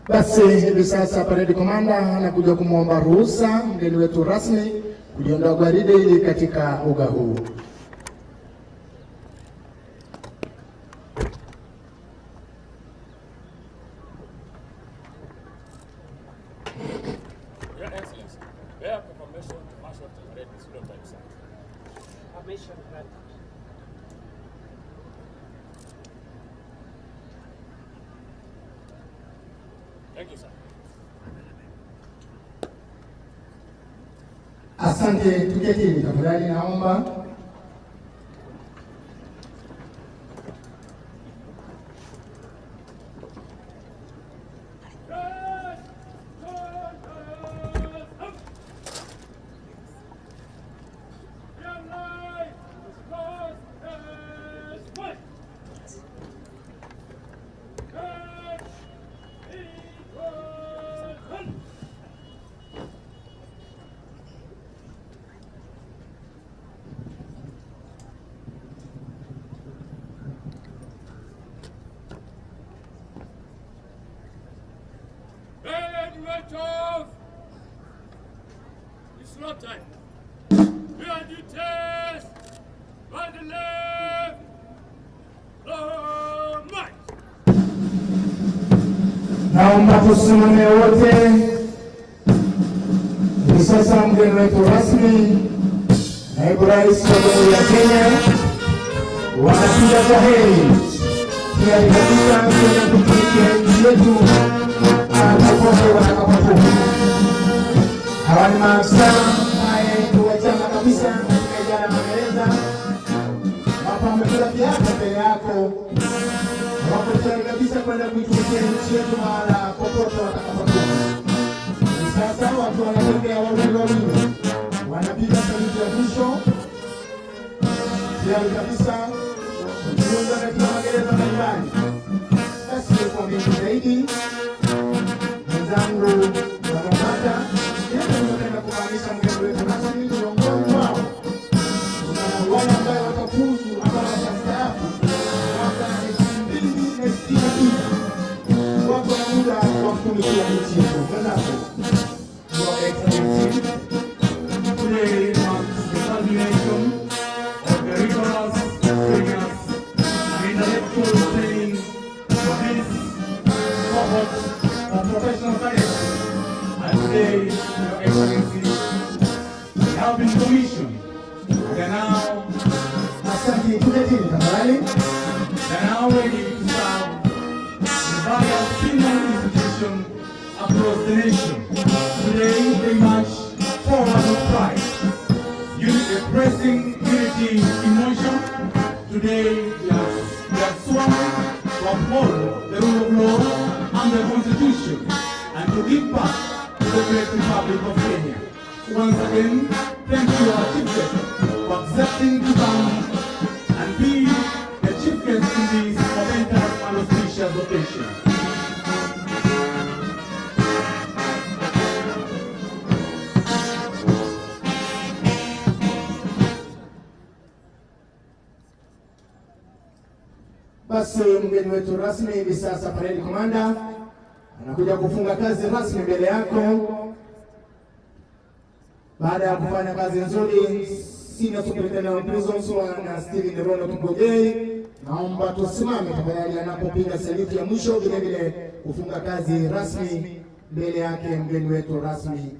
Basi hivi sasa parade commander anakuja kumwomba ruhusa mgeni wetu rasmi kuliondoa gwaride hili katika uga huu. Your Excellency, bear confirmation to marshal the parade is not time, sir. Permission granted. Thank you, sir. Asante, tuketi tafadhali naomba. It's not time. We are due test by the left, the right. Naomba tusimame wote. Hivi sasa mgeni wetu rasmi, naibu rais wa Jamhuri ya Kenya, wanapiga kwa heri tayari kabisa kwenda kutumikia nchi yetu popote watakapokuwa. Hawa ni maafisa tuwachana kabisa katika idara ya magereza, hapa wamekula kiapo mbele yako, wako tayari kabisa kwenda kuitumikia nchi yetu mahala popote watakapokuwa. Sasa watu wanatembea wawili wawili, wanapiga saluti ya mwisho tayari kabisa kujiunga katika magereza mbalimbali. Basi kwa mengi zaidi, mwenzangu wanaomata tunapenda kumaanisha mgeni wetu rasmi miongoni mwao kuna wale ambao watafuzu ambao watastaafu mwaka 2022 wako na muda wa kutumikia nchi yetu. Your Excellency, today marks the culmination of the rigorous, serious, and intellectual training for this cohort of professional cadets. And today, Your Excellency, we have been commissioned. We are now ready to serve the various senior institutions across the nation. Today, they march forward with pride, expressing unity in motion. Today, we are sworn to uphold the rule of law and the Constitution and to give back to the great Republic of Kenya. Once again, thank you, our Chief Guest, for accepting to come and be the Chief Guest in this momentous and auspicious occasion. Basi mgeni wetu rasmi hivi sasa, parade commander anakuja kufunga kazi rasmi mbele yako. Baada ya kufanya kazi nzuri, Senior Superintendent of Prisons na Steven Rono Tungojei, naomba tusimame tafadhali anapopiga saluti ya mwisho, vile vile kufunga kazi rasmi mbele yake mgeni wetu rasmi.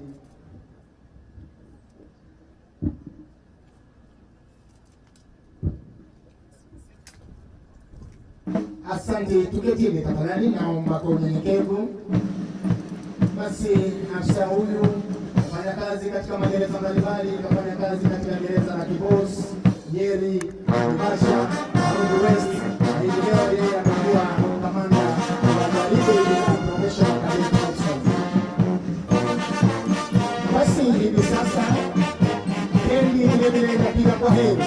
Asante, tuketini tafadhali, naomba kwa unyenyekevu. Basi afisa huyu kufanya kazi katika magereza mbalimbali, kufanya kazi katika gereza la Kibos, Nyeri, Naivasha, Ruiru West, na hivi leo yeye anakuwa kamanda wa gwaride ya Professional Cadet Officers. Basi hivi sasa bendi vile vile inapiga kwa heri,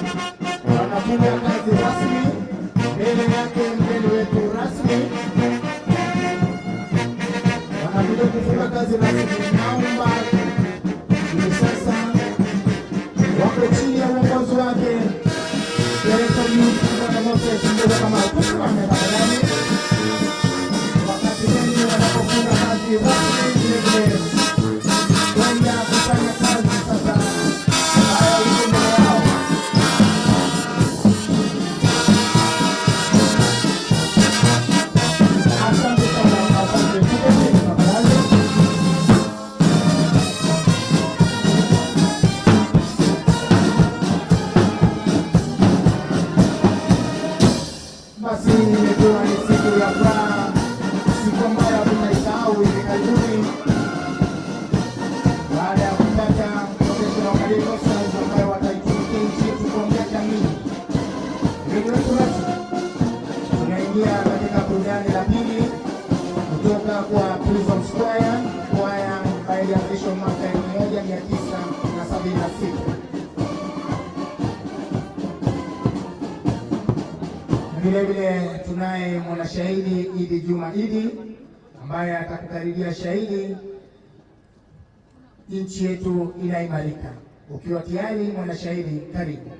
wanafunga kazi rasmi mbele yake mgeni wetu rasmi, wanakuja kufunga kazi rasmi. Naomba hivi sasa wako chini ya uongozi wake Moses kama kusimama tafadhali wakati bendi wanapofunga kazi imekuwa ni siku ya furaha, siku ambayo tunaisahau hivi karibuni baada ya kupata professional cadet officers ambao wataitumikia nchi yetu kwa miaka mingi. Ndio rasmi tunaingia katika burudani la pili kutoka kwa Prison Square, kwaya ambayo ilianzishwa mwaka 1976. Vile vile tunaye mwanashairi Idi Juma Idi ambaye atakukaribia shairi nchi yetu inaimarika. Ukiwa tayari mwanashairi, karibu.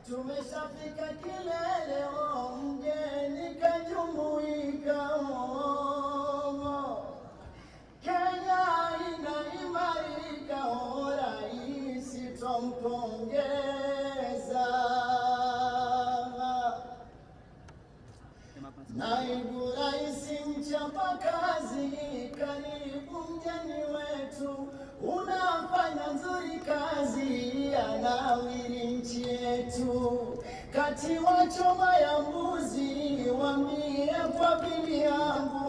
Tumeshafika kilele, mgeni kajumuika. Kenya inaimarika, rais twampongeza. Naibu rais mchapakazi, karibu mgeni wetu, unafanya nzuri kazi, anawiri nchi yetu. Kati wachoma ya mbuzi, wambie kwa bibi yangu.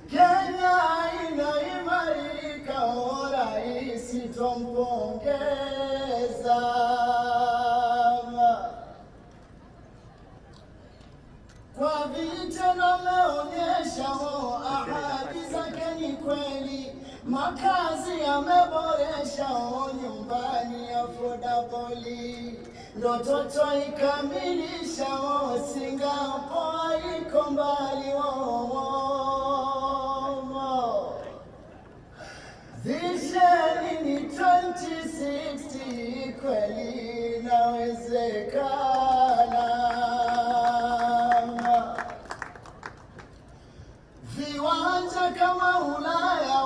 Kenya inaimarika, rais twampongeza. Kwa vitendo ameonyesha, ahadi zake ni kweli, makazi yameboresha, nyumbani affordable, ndoto twaikamilisha, Singapore iko mbali. Vision ni 2060, kweli inawezekana. Viwanja kama Ulaya,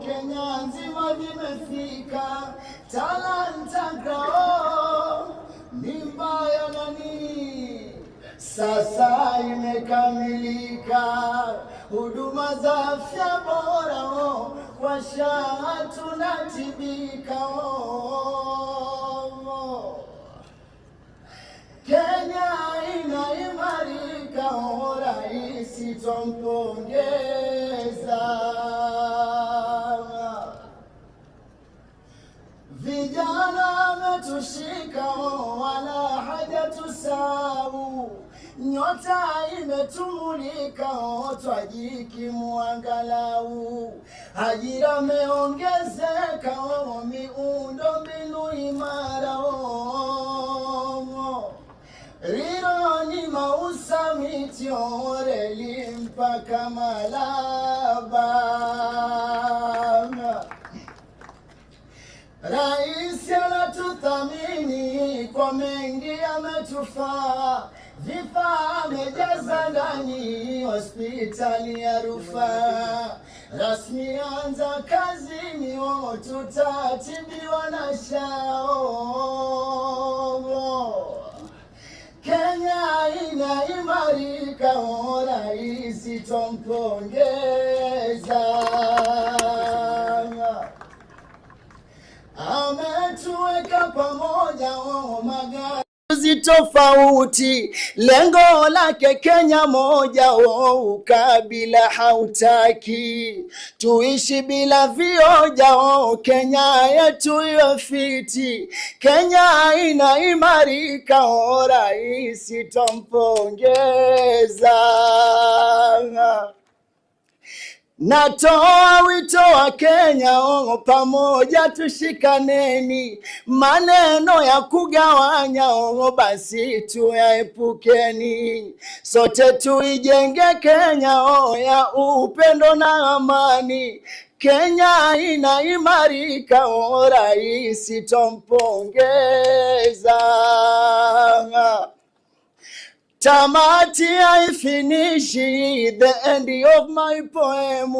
Kenya nzima vimefika. Talanta Grow ni mbaya nani, sasa imekamilika. Huduma za afya bora, kwa SHA tunatibika. Kenya inaimarika, rais twampongeza. Vijana ametushika, wala hajatusahau, nyota imetumulika, twajikimu angalau. Ajira meongezeka, miundo mbinu imara. Ruiru ni mausamiti, reli mpaka Malaba. Rais anatuthamini, kwa mengi ametufaa. Vifaa amejaza ndani, hospitali ya rufaa. Rasmi anza kazini, tutatibiwa na SHA. Kenya inaimarika, rais twampongeza. Ametuweka pamoja, magari tofauti, lengo lake Kenya moja, ukabila hautaki. Tuishi bila vioja, Kenya yetu iwe fiti. Kenya inaimarika, rais twampongeza. Natoa wito wa Kenya, pamoja tushikaneni. Maneno ya kugawanya, basi tuyaepukeni. Sote tuijenge Kenya, ya upendo na amani. Kenya inaimarika, rais twampongeza. Tamati, I finish the end of my poem.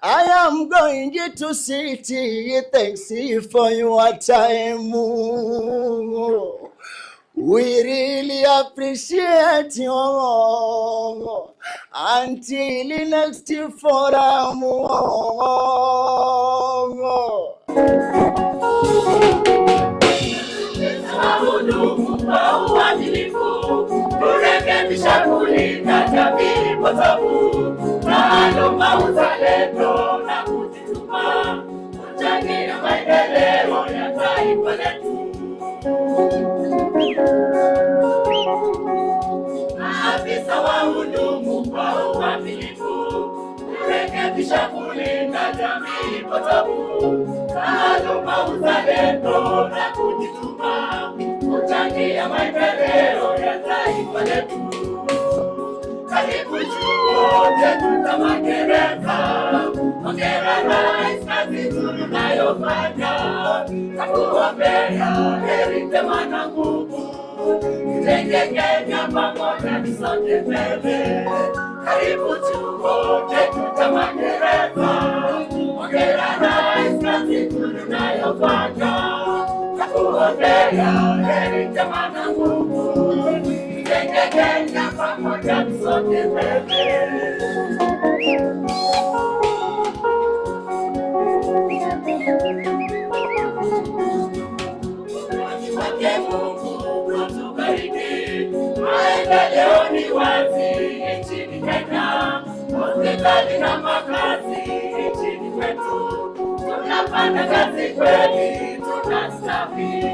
I am going to city. Thanks for your time. We really appreciate you until next forum. Wahudumu kwa uadilifu, kurekebisha kulinda jamii potofu, taaluma, uzalendo na kujituma, kuchangia maendeleo ya taifa letu. Maafisa wahudumu kwa uadilifu, kurekebisha kulinda jamii potofu, taaluma, uzalendo na kujituma, kuchangia maendeleo ya taifa letu. Karibu chuo chetu cha magereza, hongera rais, kazi nzuri unayofanya, nakuombea heri njema na nguvu, tujenge Kenya pamoja tusonge mbele. Karibu chuo chetu cha magereza, hongera rais, kazi nzuri unayofanya, nakuombea heri njema na nguvu, tujenge Kenya pamoja tusonge mbele. Wake Mungu atubariki, maendeleo ni wazi nchini Kenya, hospitali na makazi nchini kwetu, tunafanya kazi kweli, tunastawi.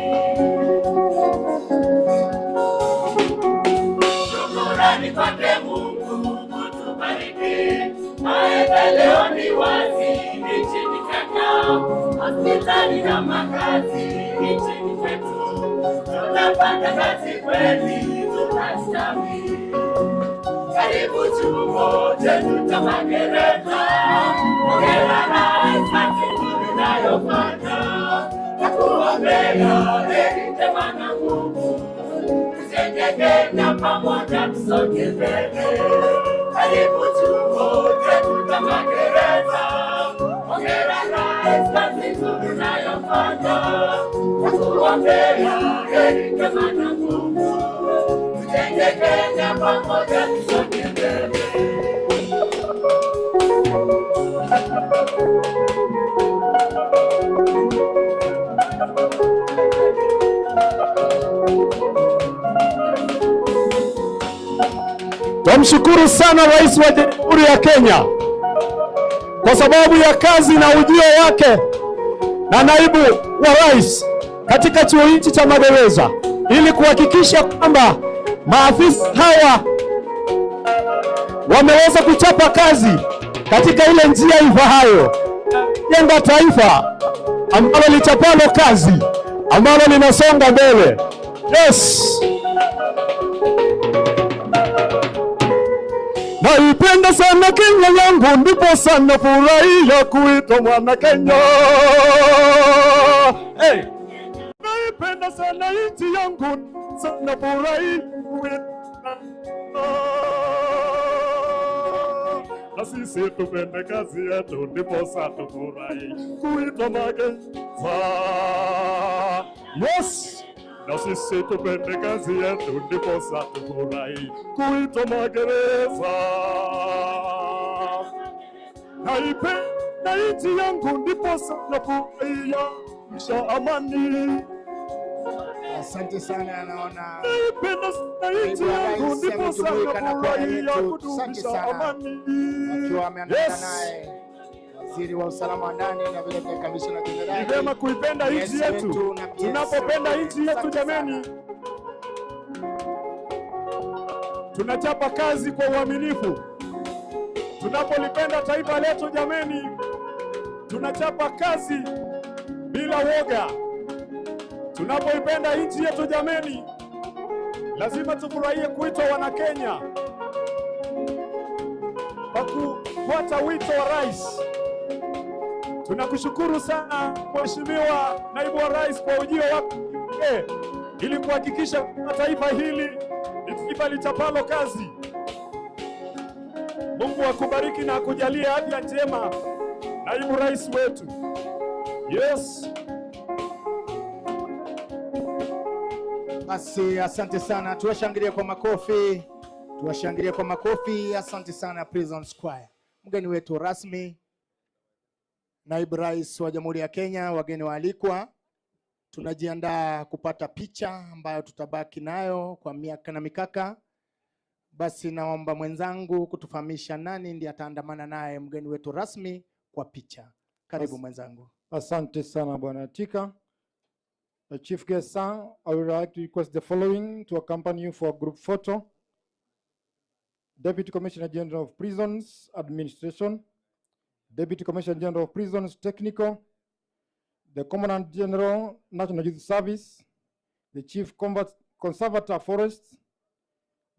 Shukrani kwake Mungu atubariki, maendeleo ni wazi nchini Kenya, hospitali na makazi nchini kwetu, tunafanya kazi kweli, tunastawi. Karibu chuo chetu cha magereza, hongera rais, kazi nzuri unayofanya, nakuombea heri njema na nguvu, tujenge Kenya pamoja tusonge mbele. Karibu chuo chetu cha magereza, hongera rais, kazi nzuri unayofanya, nakuombea heri njema na nguvu, tujenge Kenya pamoja tusonge mbele. Tumshukuru sana Rais wa Jamhuri ya Kenya kwa sababu ya kazi na ujio wake na naibu wa rais katika chuo hichi cha magereza ili kuhakikisha kwamba maafisa hawa wameweza kuchapa kazi katika ile njia ifahayo, jenga taifa ambalo lichapalo kazi, ambalo linasonga mbele. Yes. Naipenda sana Kenya yangu, ndipo sana furahia kuitwa mwana Kenya. Hey. Naipenda sana nchi yangu, sana furahia kuitwa. Na sisi tupende kazi yetu, ndipo sana furahi kuitwa magereza. Yes. Na sisi tupende kazi yetu, ndipo sasa tufurahi kuitwa magereza. Naipenda nchi yangu, ndipo sana furahia maisha amani. Asante sana, naona naipenda nchi yangu, ndipo sana furahia kudumisha amani. Akiwa ameandamana naye waziri wa usalama wa ndani na vile vile kamishna jenerali. Ni vyema kuipenda nchi yetu. Tunapopenda nchi yetu jameni, tunachapa kazi kwa uaminifu. Tunapolipenda taifa letu jameni, tunachapa kazi bila woga. Tunapoipenda nchi yetu jameni, lazima tufurahie kuitwa wana Kenya kwa kufuata wito wa rais. Tunakushukuru sana Mheshimiwa Naibu wa Rais kwa ujio wako ili kuhakikisha taifa hili ni taifa lichapalo kazi. Mungu akubariki na akujalie afya njema, naibu rais wetu. Yes. Basi asante sana, tuwashangilie kwa makofi, tuwashangilie kwa makofi. Asante sana Prison Square. Mgeni wetu rasmi, naibu rais wa Jamhuri ya Kenya, wageni waalikwa, tunajiandaa kupata picha ambayo tutabaki nayo kwa miaka na mikaka. Basi naomba mwenzangu kutufahamisha nani ndiye ataandamana naye mgeni wetu rasmi kwa picha. Karibu mwenzangu. Asante sana Bwana Tika. The chief guest, sir, I would like to request the following to accompany you for a group photo. Deputy Commissioner General of Prisons Administration, Deputy Commissioner General of Prisons Technical, the Commandant General National Youth Service, the Chief Conservator Forests,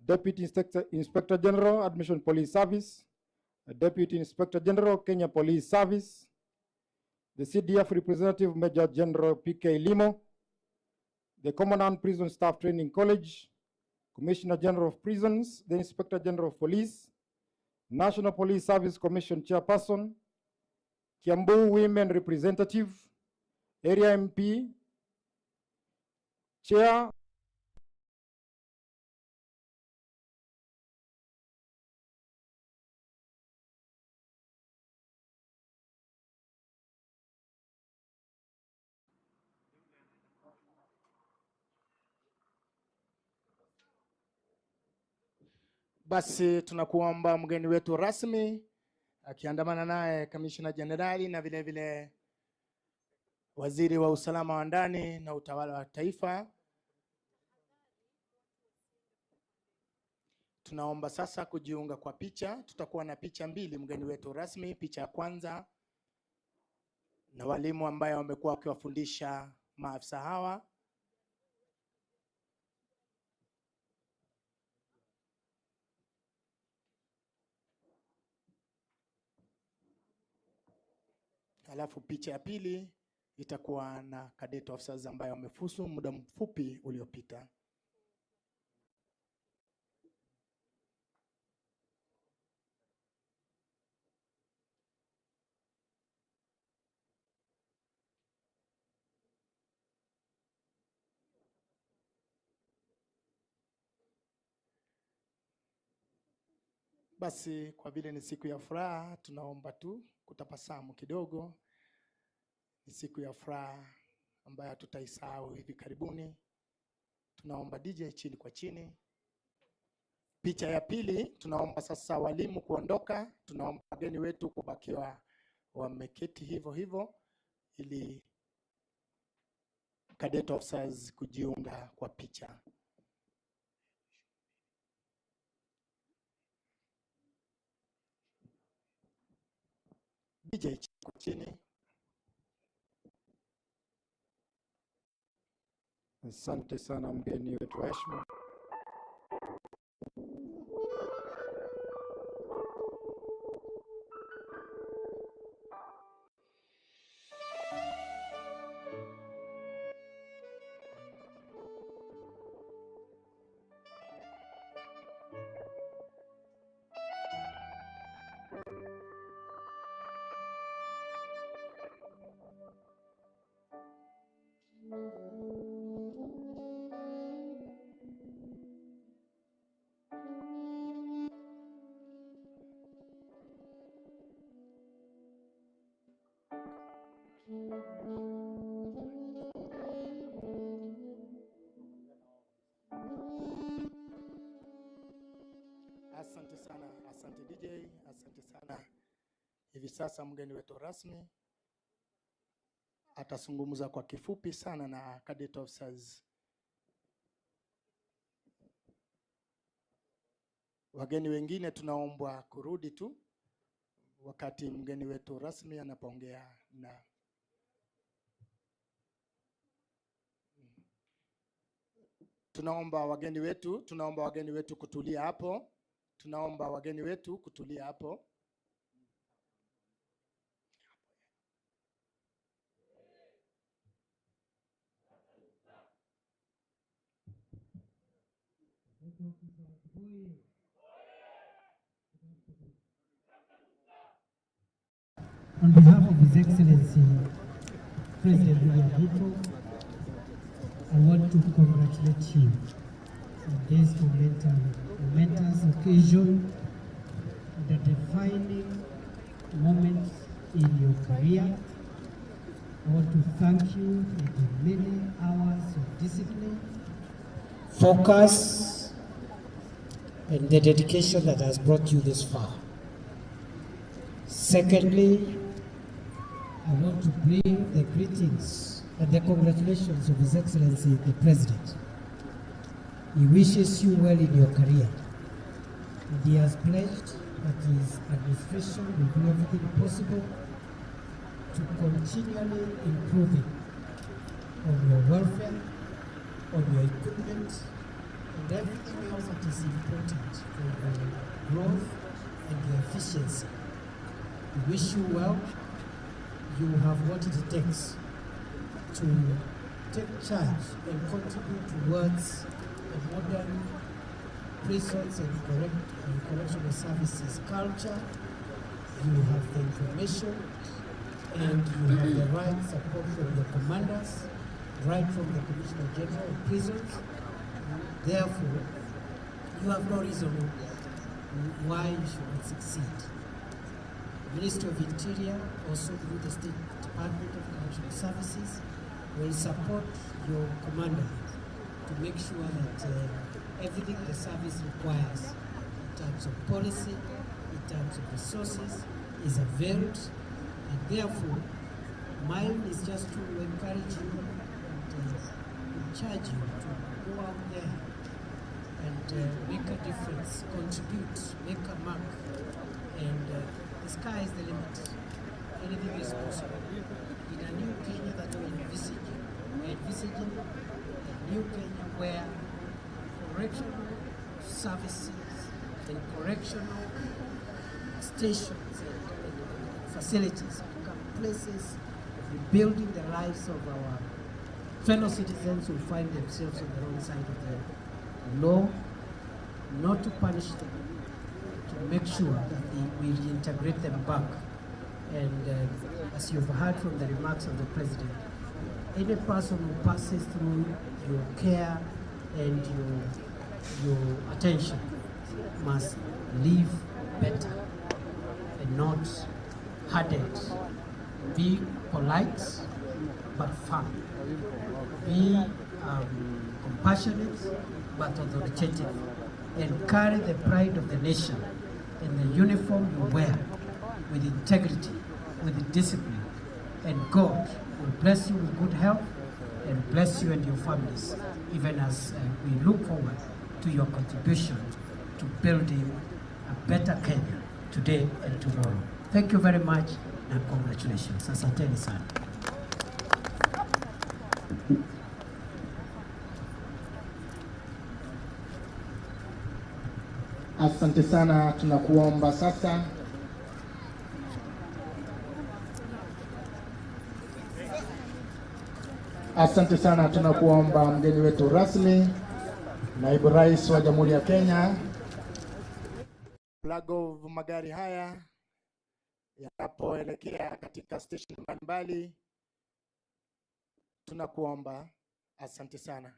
Deputy Inspector General Admission Police Service, the Deputy Inspector General Kenya Police Service, the CDF Representative Major General PK Limo, the Commandant Prison Staff Training College, Commissioner General of Prisons, the Inspector General of Police, National Police Service Commission Chairperson, Kiambu Women Representative, Area MP, Chair, Basi tunakuomba mgeni wetu rasmi akiandamana naye Kamishna Jenerali na vile vile Waziri wa Usalama wa Ndani na Utawala wa Taifa. Tunaomba sasa kujiunga kwa picha. Tutakuwa na picha mbili, mgeni wetu rasmi, picha ya kwanza na walimu ambao wamekuwa wakiwafundisha maafisa hawa. Alafu picha ya pili itakuwa na cadet officers ambao wamefuzu muda mfupi uliopita. Basi kwa vile ni siku ya furaha, tunaomba tu kutabasamu kidogo. Ni siku ya furaha ambayo hatutaisahau hivi karibuni. Tunaomba DJ chini kwa chini. Picha ya pili, tunaomba sasa walimu kuondoka. Tunaomba wageni wetu kubakiwa wameketi hivyo hivyo ili cadet officers kujiunga kwa picha. DJ chini kwa chini. asante sana mgeni wetu wa heshima. Asante sana, asante DJ, asante sana. Hivi sasa mgeni wetu rasmi atazungumza kwa kifupi sana na cadet officers. Wageni wengine tunaombwa kurudi tu wakati mgeni wetu rasmi anapoongea na tunaomba wageni wetu kutulia hapo. Tunaomba wageni wetu kutulia hapo. On behalf of His Excellency President William Ruto, I want to congratulate you on this momentous occasion, the defining moment in your career. I want to thank you for the many hours of discipline, focus, and the dedication that has brought you this far. Secondly, I want to bring the greetings and the congratulations of His Excellency the President. He wishes you well in your career. And he has pledged that his administration will do everything possible to continually improving on your welfare, on your equipment, and everything else that is important for your growth and your efficiency. We wish you well. You have what it takes to take charge and contribute towards a modern prisons and correctional services culture. You have the information and you have the right support from the commanders, right from the Commissioner General of Prisons. Therefore, you have no reason why you should not succeed. Ministry of Interior, also through the State Department of Correctional Services, will support your commander to make sure that everything the service requires in terms of policy, in terms of resources, is availed. And therefore, mine is just to encourage you and charge you to go out there and make a difference, contribute, make a mark. And the sky is the limit. Anything is possible. In a new Kenya that we're envisaging a new Kenya where correctional services and correctional stations and facilities become places of rebuilding the lives of our fellow citizens who find themselves on the wrong side of the law, not to punish them, to make sure that we reintegrate them back. And as you've heard from the remarks of the President, any person who passes through your care and your attention must live better and not hardened. Be polite but firm. Be compassionate but authoritative, and carry the pride of the nation in the uniform you wear with integrity, with discipline, and God will bless you with good health and bless you and your families, even as we look forward to your contribution to building a better Kenya today and tomorrow. Thank you very much and congratulations. Asanteni sana. Asante sana, tunakuomba sasa. Asante sana, tunakuomba mgeni wetu rasmi, Naibu Rais wa Jamhuri ya Kenya. Flag of magari haya yanapoelekea katika station mbalimbali, tunakuomba. Asante sana.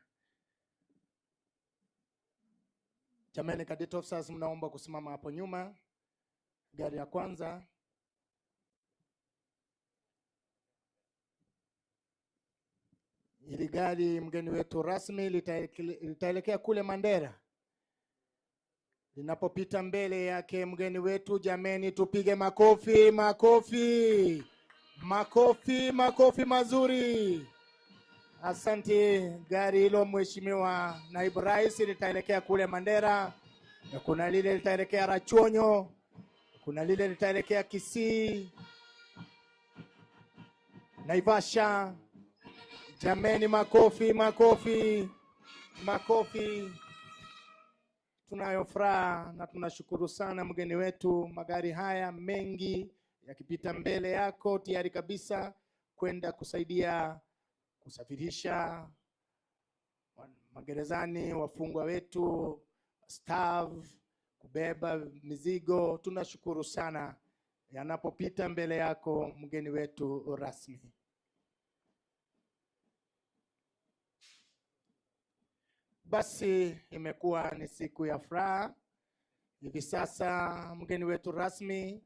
Jamani, cadet officers, mnaomba kusimama hapo nyuma. Gari ya kwanza. Hili gari mgeni wetu rasmi litaelekea kule Mandera. Linapopita mbele yake mgeni wetu, jameni, tupige makofi, makofi. Makofi, makofi mazuri. Asante. Gari hilo Mheshimiwa Naibu Rais litaelekea kule Mandera. Kuna lile litaelekea Rachonyo, kuna lile litaelekea Kisii, Naivasha. Jameni, makofi, makofi, makofi. Tunayo furaha na tunashukuru sana mgeni wetu. Magari haya mengi yakipita mbele yako tayari kabisa kwenda kusaidia kusafirisha magerezani wafungwa wetu staff, kubeba mizigo. Tunashukuru sana yanapopita mbele yako mgeni wetu rasmi. Basi imekuwa ni siku ya furaha. Hivi sasa mgeni wetu rasmi,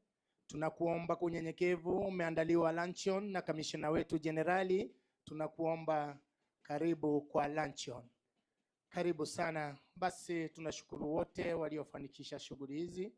tunakuomba kwa unyenyekevu, umeandaliwa luncheon na kamishna wetu generali. Tunakuomba karibu kwa luncheon. Karibu sana. Basi tunashukuru wote waliofanikisha shughuli hizi.